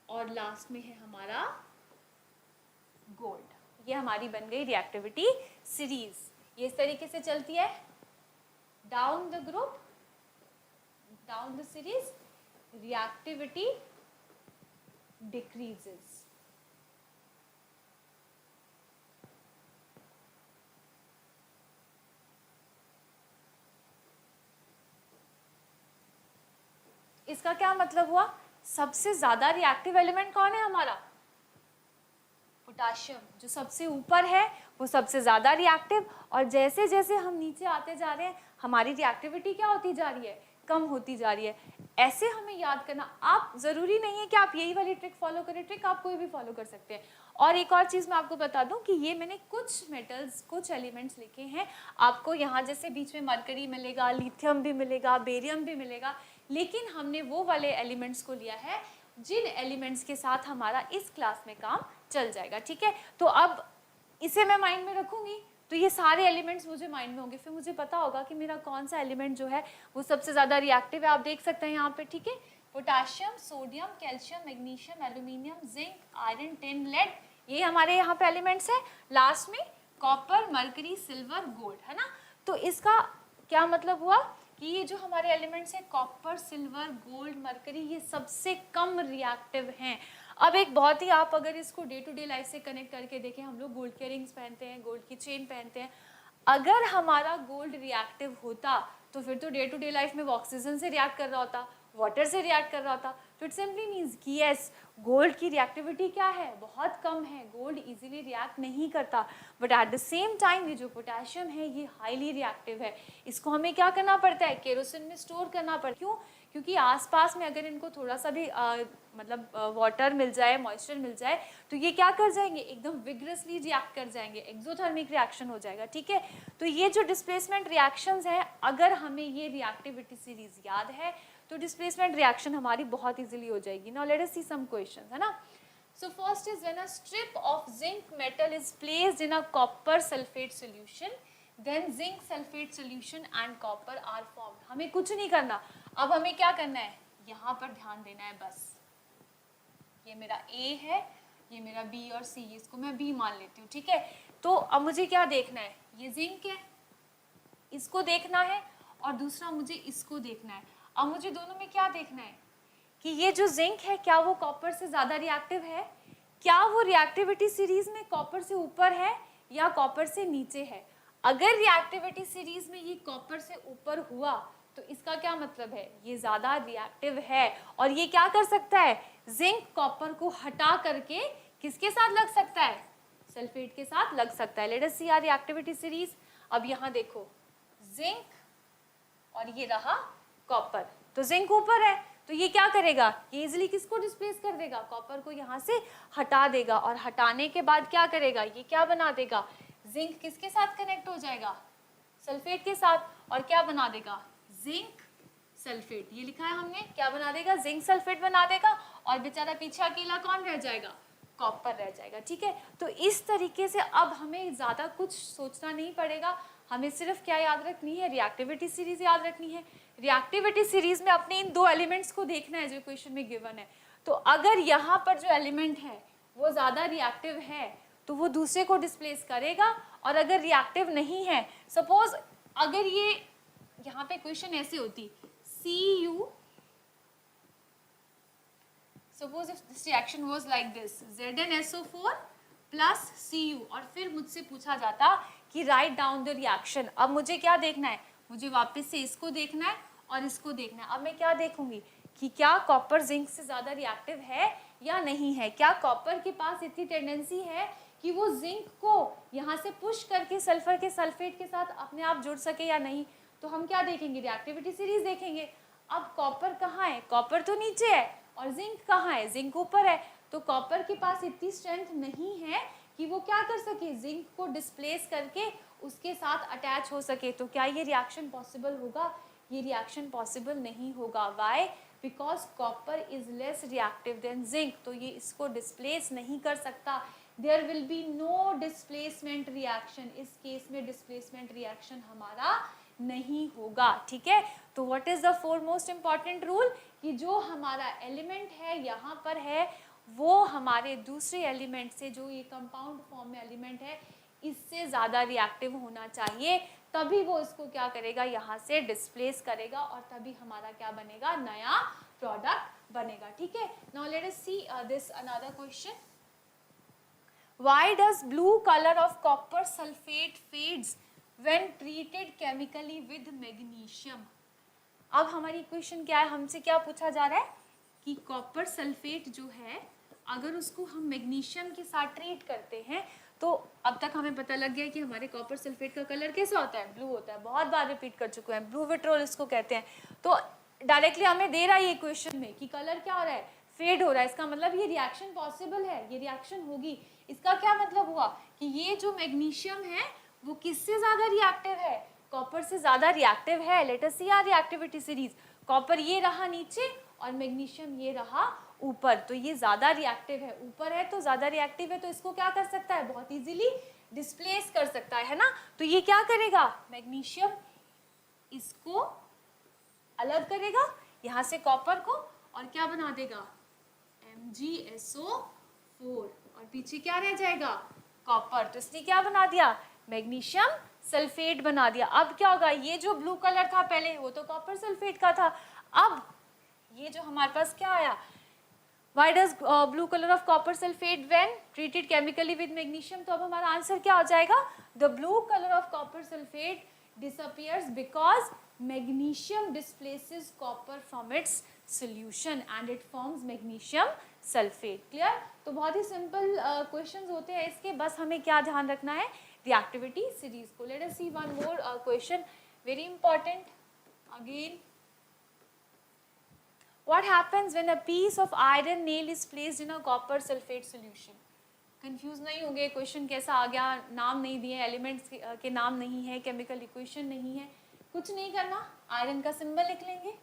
और लास्ट में है हमारा गोल्ड। ये हमारी बन गई रिएक्टिविटी सीरीज। ये इस तरीके से चलती है, down the group, down the series, reactivity decreases। इसका क्या मतलब हुआ, सबसे ज्यादा रिएक्टिव एलिमेंट कौन है हमारा? पोटाशियम। जो सबसे ऊपर है वो सबसे ज्यादा रिएक्टिव, और जैसे जैसे हम नीचे आते जा रहे हैं हमारी रिएक्टिविटी क्या होती जा रही है? कम होती जा रही है। ऐसे हमें याद करना। आप जरूरी नहीं है कि आप यही वाली ट्रिक फॉलो करें, ट्रिक आप कोई भी फॉलो कर सकते हैं। और एक और चीज मैं आपको बता दूं कि ये मैंने कुछ मेटल्स, कुछ एलिमेंट्स लिखे हैं। आपको यहाँ जैसे बीच में मरकरी मिलेगा, लिथियम भी मिलेगा, बेरियम भी मिलेगा, लेकिन हमने वो वाले एलिमेंट्स को लिया है जिन एलिमेंट्स के साथ हमारा इस क्लास में काम चल जाएगा। ठीक है, तो अब इसे मैं माइंड में रखूंगी तो ये सारे एलिमेंट्स मुझे माइंड में होंगे, फिर मुझे पता होगा कि मेरा कौन सा एलिमेंट जो है वो सबसे ज्यादा रिएक्टिव है। आप देख सकते हैं यहाँ पे। ठीक है, potassium, sodium, calcium, magnesium, aluminium, zinc, iron, tin, lead, ये हमारे यहाँ पे एलिमेंट्स है। लास्ट में कॉपर, मरकरी, सिल्वर, गोल्ड, है ना। तो इसका क्या मतलब हुआ कि ये जो हमारे एलिमेंट्स हैं कॉपर, सिल्वर, गोल्ड, मरकरी, ये सबसे कम रिएक्टिव हैं। अब एक बहुत ही, आप अगर इसको डे टू डे लाइफ से कनेक्ट करके देखें, हम लोग गोल्ड के रिंग्स पहनते हैं, गोल्ड की चेन पहनते हैं। अगर हमारा गोल्ड रिएक्टिव होता तो फिर तो डे टू डे लाइफ में वो ऑक्सीजन से रिएक्ट कर रहा होता, वाटर से रिएक्ट कर रहा होता। तो इट सिंपली मीन्स कि यस, गोल्ड की रिएक्टिविटी क्या है? बहुत कम है। गोल्ड इजीली रिएक्ट नहीं करता। But at the same time ये जो पोटेशियम है ये हाईली रिएक्टिव है। इसको हमें क्या करना पड़ता है? केरोसिन में स्टोर करना पड़ता है। क्यों? क्योंकि आसपास में अगर इनको थोड़ा सा भी मतलब वाटर मिल जाए, मॉइस्चर मिल जाए, तो ये क्या कर जाएंगे? एकदम विग्रसली रिएक्ट कर जाएंगे, एक्सोथर्मिक रिएक्शन हो जाएगा। ठीक है, तो ये जो डिस्प्लेसमेंट रिएक्शंस हैं, अगर हमें ये रिएक्टिविटी सीरीज याद है तो डिस्प्लेसमेंट रिएक्शन हमारी बहुत इजीली हो जाएगी। Now let us see some questions, है ना। So first is when a strip of zinc metal is placed in a copper sulphate solution, then zinc sulphate solution and copper are formed. हमें कुछ नहीं करना। अब हमें क्या करना है? यहाँ पर ध्यान देना है बस। ये मेरा A है, ये मेरा B और C, इसको मैं B मान लेती हूँ। ठीक है, तो अब मुझे क्या देखना है? ये जिंक है, इसको देखना है, और दूसरा मुझे इसको देखना है। अब मुझे दोनों में क्या देखना है कि ये जो जिंक है क्या वो कॉपर से ज्यादा रिएक्टिव है? क्या वो रिएक्टिविटी सीरीज में कॉपर से ऊपर है या कॉपर से नीचे है? अगर रिएक्टिविटी सीरीज में ये कॉपर से ऊपर हुआ तो इसका क्या मतलब है? ये ज्यादा रिएक्टिव है। और ये क्या कर सकता है? जिंक कॉपर को हटा करके किसके साथ लग सकता है? सल्फेट के साथ लग सकता है। Let us see our reactivity series. अब यहाँ देखो, जिंक और ये रहा कॉपर, तो जिंक ऊपर है तो ये क्या करेगा? ये इजिली किसको डिस्प्लेस कर देगा? कॉपर को यहाँ से हटा देगा, और हटाने के बाद क्या करेगा? ये क्या बना देगा? जिंक किसके साथ कनेक्ट हो जाएगा? सल्फेट के साथ, और क्या बना देगा? Zinc sulphate. ये लिखा है हमने, क्या बना देगा? जिंक सल्फेट बना देगा, और बेचारा पीछे अकेला कौन रह जाएगा? कॉपर रह जाएगा। ठीक है, तो इस तरीके से अब हमें ज्यादा कुछ सोचना नहीं पड़ेगा। हमें सिर्फ क्या याद रखनी है? रिएक्टिविटी सीरीज याद रखनी है। रिएक्टिविटी सीरीज में अपने इन दो एलिमेंट्स को देखना है जो क्वेश्चन में गिवन है। तो अगर यहाँ पर जो एलिमेंट है वो ज्यादा रिएक्टिव है तो वो दूसरे को डिस्प्लेस करेगा, और अगर रिएक्टिव नहीं है, सपोज अगर ये यहाँ पे क्वेश्चन ऐसे होती, Cu, suppose if this reaction was like this, ZnSO4 plus Cu, और फिर मुझसे पूछा जाता कि राइट डाउन द रिएक्शन। अब मुझे क्या देखना है? मुझे वापस से इसको देखना है और इसको देखना है। अब मैं क्या देखूंगी कि क्या कॉपर जिंक से ज्यादा रिएक्टिव है या नहीं है? क्या कॉपर के पास इतनी टेंडेंसी है कि वो जिंक को यहाँ से पुश करके सल्फर के सल्फेट के साथ अपने आप जुड़ सके या नहीं? तो हम क्या देखेंगे? रिएक्टिविटी सीरीज देखेंगे। अब कॉपर कहाँ है? कॉपर तो नीचे है, और जिंक कहाँ है? जिंक ऊपर है। तो कॉपर के पास इतनी स्ट्रेंथ नहीं है कि वो क्या कर सके? जिंक को डिस्प्लेस करके उसके साथ अटैच हो सके। तो क्या ये रिएक्शन पॉसिबल होगा? ये रिएक्शन पॉसिबल नहीं होगा। Why? Because copper is less reactive than zinc, तो ये इसको डिस्प्लेस नहीं कर सकता। There will be no displacement reaction. इस केस में डिस्प्लेसमेंट रिएक्शन हमारा नहीं होगा। ठीक है, तो what is the foremost important rule? कि जो हमारा एलिमेंट है यहाँ पर है, वो हमारे दूसरे एलिमेंट से, जो ये कंपाउंड फॉर्म में एलिमेंट है, इससे ज़्यादा रिएक्टिव होना चाहिए, तभी वो इसको क्या करेगा? यहाँ से डिस्प्लेस करेगा, और तभी हमारा क्या बनेगा? नया प्रोडक्ट बनेगा। ठीक है, now let us see this another question. Why does blue color of copper sulfate fades when treated chemically with magnesium? अब हमारी क्वेश्चन क्या है? हमसे क्या पूछा जा रहा है कि कॉपर सल्फेट जो है अगर उसको हम मैग्नीशियम के साथ ट्रीट करते हैं तो अब तक हमें पता लग गया कि हमारे कॉपर सल्फेट का कलर कैसा होता है, ब्लू होता है। बहुत बार रिपीट कर चुके हैं, ब्लू विट्रोल इसको कहते हैं। तो डायरेक्टली हमें दे रहा है ये क्वेश्चन में कि कलर क्या हो रहा है, फेड हो रहा है। इसका मतलब ये रिएक्शन पॉसिबल है, ये रिएक्शन होगी। इसका क्या मतलब हुआ कि ये जो मैग्नीशियम है वो किससे ज्यादा रिएक्टिव है, कॉपर से ज्यादा रिएक्टिव है। Let us see our reactivity series. Copper ये रहा नीचे और मैग्नीशियम ये रहा ऊपर, तो ये ज्यादा रिएक्टिव है, ऊपर है तो ज्यादा रिएक्टिव है, तो इसको क्या कर सकता है, बहुत इजीली डिस्प्लेस कर सकता है ना। तो ये क्या करेगा, मैग्नीशियम इसको अलग करेगा यहाँ से कॉपर को और क्या बना देगा, MgSO4, और पीछे क्या रह जाएगा, कॉपर। तो इसने क्या बना दिया, मैग्नीशियम सल्फेट बना दिया। अब क्या होगा, ये जो ब्लू कलर था पहले वो तो कॉपर सल्फेट का था, अब ये जो हमारे पास क्या आया, why does blue color of copper sulfate when treated chemically with magnesium। तो अब हमारा आंसर क्या हो जाएगा, the blue color of copper sulfate disappears because magnesium displaces copper from its solution and it forms magnesium sulfate। clear। तो बहुत ही सिंपल क्वेश्चंस होते हैं इसके, बस हमें क्या ध्यान रखना है, रिएक्टिविटी सीरीज को। Let us see one more question, very important again. What happens when a piece of iron nail is placed in a copper sulfate solution? Confuse नहीं होंगे, क्वेश्चन कैसा आ गया, नाम नहीं दिए, एलिमेंट्स के नाम नहीं है, केमिकल इक्वेशन नहीं है, कुछ नहीं करना, आयरन का सिंबल लिख लेंगे।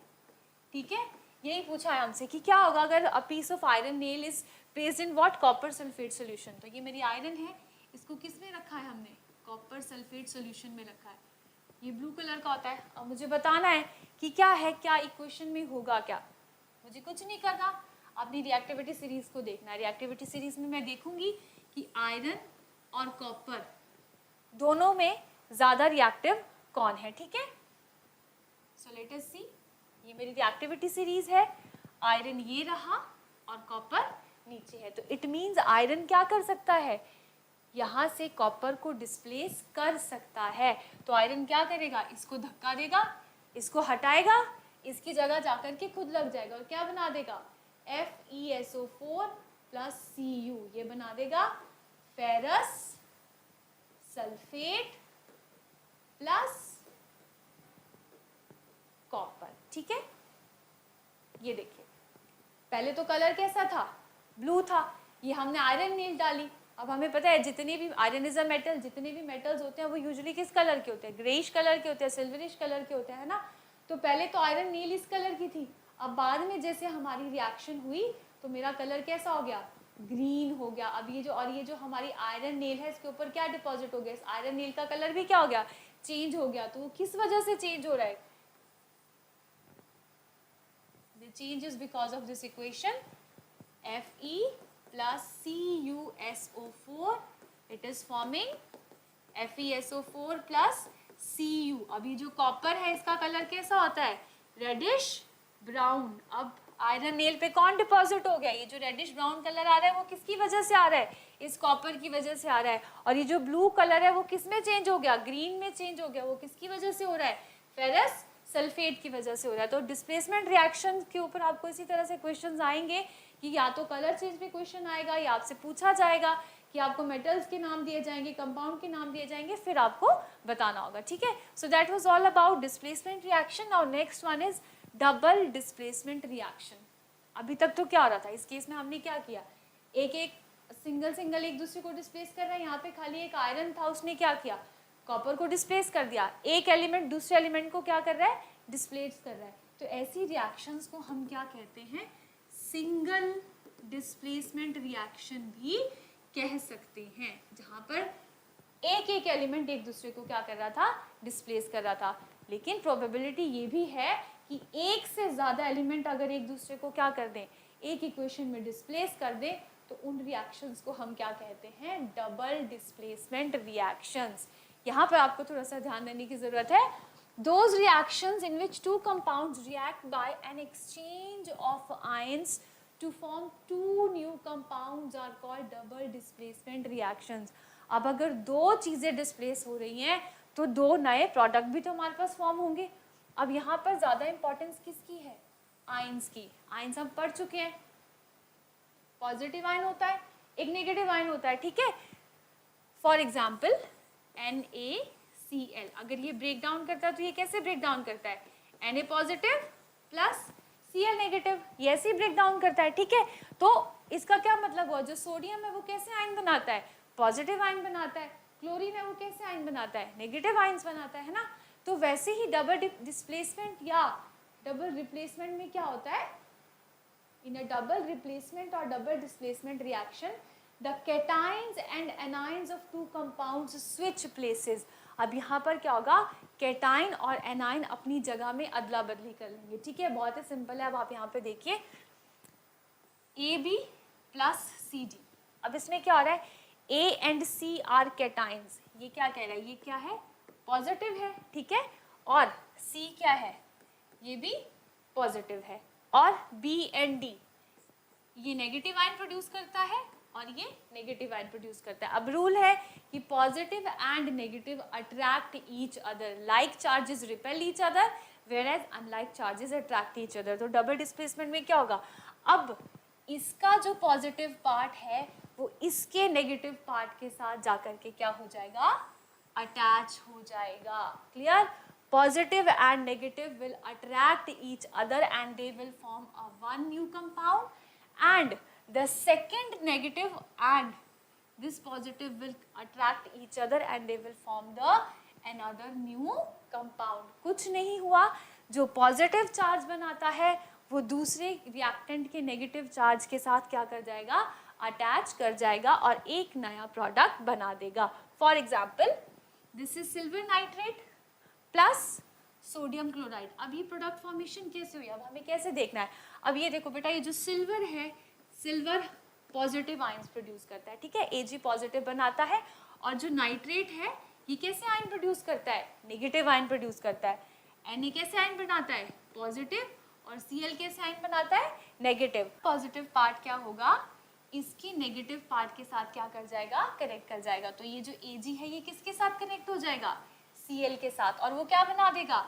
ठीक है, यही पूछा है हमसे कि क्या होगा अगर a piece of iron nail is placed in what, copper sulphate solution. तो ये मेरी आयरन है, इसको किस में रखा है हमने, कॉपर सल्फेट सोल्यूशन में रखा है। ये ब्लू कलर का होता है। अब मुझे बताना है कि क्या है, क्या इक्वेशन में होगा क्या, मुझे कुछ नहीं करना, अपनी रिएक्टिविटी सीरीज को देखना है। रिएक्टिविटी सीरीज में मैं देखूंगी कि आयरन और कॉपर दोनों में ज्यादा रिएक्टिव कौन है। ठीक है, सो लेट अस सी, ये मेरी रिएक्टिविटी सीरीज है, आयरन ये रहा और कॉपर नीचे है। तो इट मींस आयरन क्या कर सकता है, यहाँ से कॉपर को डिस्प्लेस कर सकता है। तो आयरन क्या करेगा, इसको धक्का देगा, इसको हटाएगा, इसकी जगह जाकर के खुद लग जाएगा और क्या बना देगा, FeSO4 प्लस Cu, ये बना देगा फेरस सल्फेट प्लस कॉपर। ठीक है, ये देखिए पहले तो कलर कैसा था, ब्लू था, ये हमने आयरन नेल डाली। अब हमें पता है जितने भी आयरन इज अ मेटल, जितने भी मेटल्स होते हैं वो यूजुअली किस कलर के होते हैं, ग्रेइश कलर के होते हैं, सिल्वरिश कलर के होते हैं, है ना। तो पहले तो आयरन नील इस कलर की थी, अब बाद में जैसे हमारी रिएक्शन हुई तो मेरा कलर कैसा हो गया, ग्रीन हो गया। अब ये जो और ये जो हमारी आयरन नेल है इसके ऊपर क्या डिपॉजिट हो गया, इस आयरन नेल का कलर भी क्या हो गया, चेंज हो गया। तो वो किस वजह से चेंज हो रहा है, the change is because of this equation Fe plus CuSO4, it is forming FeSO4 plus Cu। अब ये जो कॉपर है इसका कलर कैसा होता है, रेडिश ब्राउन। अब आयरन नेल पे कौन डिपॉजिट हो गया, ये जो रेडिश ब्राउन कलर आ रहा है वो किसकी वजह से आ रहा है, इस कॉपर की वजह से आ रहा है। और ये जो ब्लू कलर है वो किस में चेंज हो गया, ग्रीन में चेंज हो गया, वो किसकी वजह से हो रहा है, फेरस सल्फेट की वजह से हो रहा है। तो डिस्प्लेसमेंट रिएक्शन के ऊपर आपको इसी तरह से क्वेश्चंस आएंगे कि या तो कलर चेंज पे क्वेश्चन आएगा या आपसे पूछा जाएगा कि आपको मेटल्स के नाम दिए जाएंगे, कंपाउंड के नाम दिए जाएंगे, फिर आपको बताना होगा। ठीक है, so that was all about displacement reaction. Now next one is double displacement reaction. अभी तक तो क्या हो रहा था, इस केस में हमने क्या किया, एक एक सिंगल एक दूसरे को डिस्प्लेस कर रहा है। यहाँ पे खाली एक आयरन था, उसने क्या किया, कॉपर को डिस्प्लेस कर दिया। एक एलिमेंट दूसरे एलिमेंट को क्या कर रहा है, डिस्प्लेस कर रहा है। तो ऐसी रिएक्शंस को हम क्या कहते हैं, सिंगल डिस्प्लेसमेंट रिएक्शन भी कह सकते हैं, जहां पर एक एक एलिमेंट एक दूसरे को क्या कर रहा था, डिस्प्लेस कर रहा था। लेकिन प्रोबेबिलिटी ये भी है कि एक से ज्यादा एलिमेंट अगर एक दूसरे को क्या कर दें, एक इक्वेशन में डिस्प्लेस कर दें, तो उन रिएक्शंस को हम क्या कहते हैं, डबल डिस्प्लेसमेंट रिएक्शंस। यहाँ पर आपको थोड़ा सा ध्यान देने की जरूरत है। Those reactions in which two compounds react by an exchange of ions to form two new compounds are called double displacement reactions। अब अगर दो चीजें डिस्प्लेस हो रही हैं तो दो नए प्रोडक्ट भी तो हमारे पास फॉर्म होंगे। अब यहाँ पर ज्यादा इंपॉर्टेंस किसकी है, आयंस की। आयंस हम पढ़ चुके हैं, पॉजिटिव आयन होता है, एक नेगेटिव आयन होता है, ठीक है। फॉर एग्जाम्पल NaCl, अगर ये ब्रेक डाउन करता है तो ये कैसे ब्रेक डाउन करता है, Na positive plus Cl negative, ये ऐसे ही ब्रेक डाउन करता है, ठीक है। तो इसका क्या मतलब हुआ, जो सोडियम है वो कैसे आयन बनाता है, पॉजिटिव आयन बनाता है। क्लोरीन है वो कैसे आयन बनाता है, नेगेटिव आयन्स बनाता है ना। तो वैसे ही डबल डिस्प्लेसमेंट या डबल रिप्लेसमेंट में क्या होता है, in a double replacement or double displacement reaction the cations and anions of two compounds switch places। अब यहाँ पर क्या होगा, कैटाइन और एनाइन अपनी जगह में अदला बदली कर लेंगे, ठीक है। बहुत ही सिंपल है। अब आप यहाँ पे देखिए AB प्लस CD, अब इसमें क्या हो रहा है, A एंड C आर कैटाइन्स, ये क्या कह रहा है, ये क्या है, पॉजिटिव है, ठीक है। और C क्या है, ये भी पॉजिटिव है। और B एंड D, ये नेगेटिव आयन प्रोड्यूस करता है और ये नेगेटिव आयन प्रोड्यूस करता है। अब रूल है कि positive and negative attract each other, like charges repel each other whereas unlike charges attract each other. तो डबल डिस्प्लेसमेंट में क्या होगा, अब इसका जो पॉजिटिव पार्ट है वो इसके नेगेटिव पार्ट के साथ जाकर के क्या हो जाएगा, अटैच हो जाएगा। Clear, positive and negative will attract each other and they will form a one new compound and the second negative and this positive will attract each other and they will form the another new compound। कुछ नहीं हुआ, जो पॉजिटिव चार्ज बनाता है वो दूसरे रिएक्टेंट के नेगेटिव चार्ज के साथ क्या कर जाएगा, अटैच कर जाएगा और एक नया प्रोडक्ट बना देगा। For example this is silver nitrate plus sodium chloride. अब ये प्रोडक्ट फॉर्मेशन कैसे हुई, अब हमें कैसे देखना है। अब ये देखो बेटा, ये जो सिल्वर है, सिल्वर पॉजिटिव आयंस प्रोड्यूस करता है, ठीक है, Ag पॉजिटिव बनाता है। और जो नाइट्रेट है ये कैसे आयन प्रोड्यूस करता है, नेगेटिव आयन प्रोड्यूस करता है। Na कैसे आयन बनाता है, पॉजिटिव, और Cl कैसे आयन बनाता है, नेगेटिव। पॉजिटिव पार्ट क्या होगा, इसकी नेगेटिव पार्ट के साथ क्या कर जाएगा, कनेक्ट कर जाएगा। तो ये जो Ag है ये किसके साथ कनेक्ट हो जाएगा, Cl के साथ, और वो क्या बना देगा,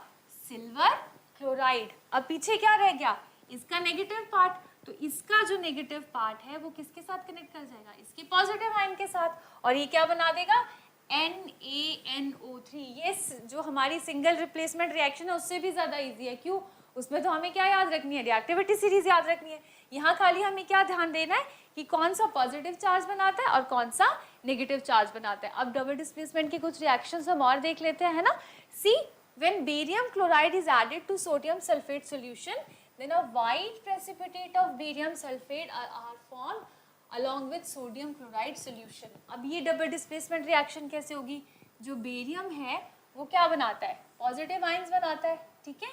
सिल्वर क्लोराइड। अब पीछे क्या रह गया, इसका नेगेटिव पार्ट, तो इसका जो नेगेटिव पार्ट है वो किसके साथ कनेक्ट कर जाएगा, इसके पॉजिटिव आयन के साथ, और ये क्या बना देगा, NaNO3। ये जो हमारी सिंगल रिप्लेसमेंट रिएक्शन है उससे भी ज़्यादा इजी है। क्यों, उसमें तो हमें क्या याद रखनी है, रिएक्टिविटी सीरीज याद रखनी है। यहाँ खाली हमें क्या ध्यान देना है कि कौन सा पॉजिटिव चार्ज बनाता है और कौन सा नेगेटिव चार्ज बनाता है। अब डबल डिस्प्लेसमेंट के कुछ रिएक्शंस हम और देख लेते हैं, है ना। सी, when barium chloride is added to sodium sulfate solution, then a white precipitate of barium sulfate are formed along with sodium chloride solution। अब ये डबल डिस्प्लेसमेंट रिएक्शन कैसे होगी, जो बेरियम है वो क्या बनाता है, पॉजिटिव आयंस बनाता है, ठीक है।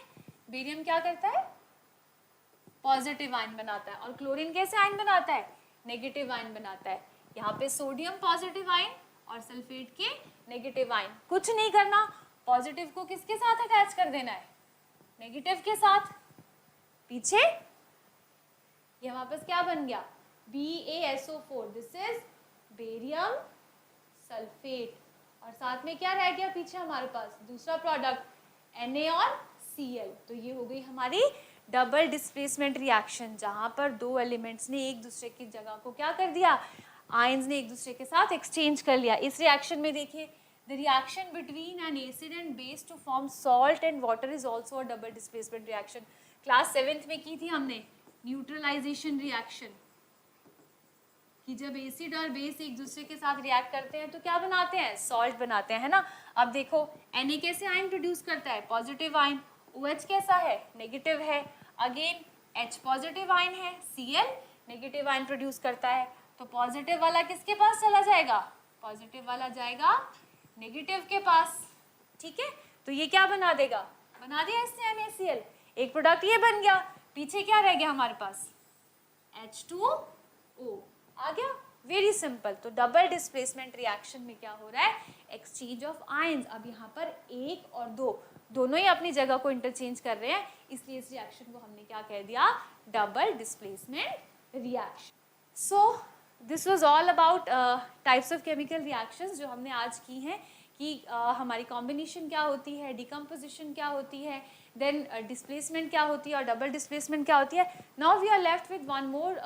बेरियम क्या करता है, पॉजिटिव आयन बनाता है, और क्लोरीन कैसे आयन बनाता है, नेगेटिव आयन बनाता है। यहाँ पे सोडियम पॉजिटिव आयन और सल्फेट के नेगेटिव आयन। कुछ नहीं करना, पॉजिटिव को किसके साथ अटैच कर देना है, नेगेटिव के साथ। पीछे ये वापस क्या बन गया, BaSO4, this is barium sulphate, और साथ में क्या रह गया पीछे हमारे पास, दूसरा प्रोडक्ट Na और Cl। तो ये हो गई हमारी डबल डिस्प्लेसमेंट रिएक्शन, जहां पर दो एलिमेंट्स ने एक दूसरे की जगह को क्या कर दिया, आयंस ने एक दूसरे के साथ एक्सचेंज कर लिया। इस रिएक्शन में देखिए, the reaction between an acid and base to form salt and water is also a double displacement reaction। Class 7th में की थी हमने न्यूट्रलाइजेशन रिएक्शन, कि जब एसिड और बेस एक दूसरे के साथ रिएक्ट करते हैं तो क्या बनाते हैं, सॉल्ट बनाते हैं, है ना। अब देखो Na कैसे आयन प्रोड्यूस करता है, पॉजिटिव आयन। OH कैसा है, नेगेटिव है। अगेन H पॉजिटिव आयन है, Cl नेगेटिव आयन प्रोड्यूस करता है। तो पॉजिटिव वाला किसके पास चला जाएगा, पॉजिटिव वाला जाएगा नेगेटिव के पास, ठीक है। तो ये क्या बना देगा, बना दिया इसने NaCl, एक प्रोडक्ट ये बन गया। पीछे क्या रह गया हमारे पास, H2O आ गया, वेरी सिंपल। तो डबल डिस्प्लेसमेंट रिएक्शन में क्या हो रहा है, एक्सचेंज ऑफ आयंस। अब यहाँ पर एक और दो दोनों ही अपनी जगह को इंटरचेंज कर रहे हैं, इसलिए इस रिएक्शन को हमने क्या कह दिया, double displacement reaction. So this was all about types of chemical reactions जो हमने आज की हैं, कि हमारी कॉम्बिनेशन क्या होती है, डिकम्पोजिशन क्या होती है, देन डिस्प्लेसमेंट क्या होती है और डबल डिस्प्लेसमेंट क्या होती है. Now we are left with one more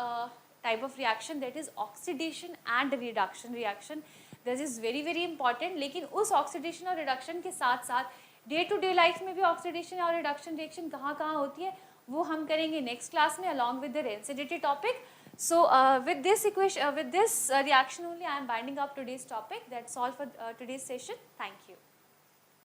type of reaction, that is oxidation and reduction reaction. This is very very important. लेकिन उस ऑक्सीडेशन और रिडक्शन के साथ साथ डे टू डे लाइफ में भी ऑक्सीडेशन और रिडक्शन रिएक्शन कहाँ कहाँ होती है वो हम करेंगे नेक्स्ट क्लास में along with the Ranciidity topic. So with this equation, with this reaction only I am binding up today's topic. That's all for today's session. Thank you.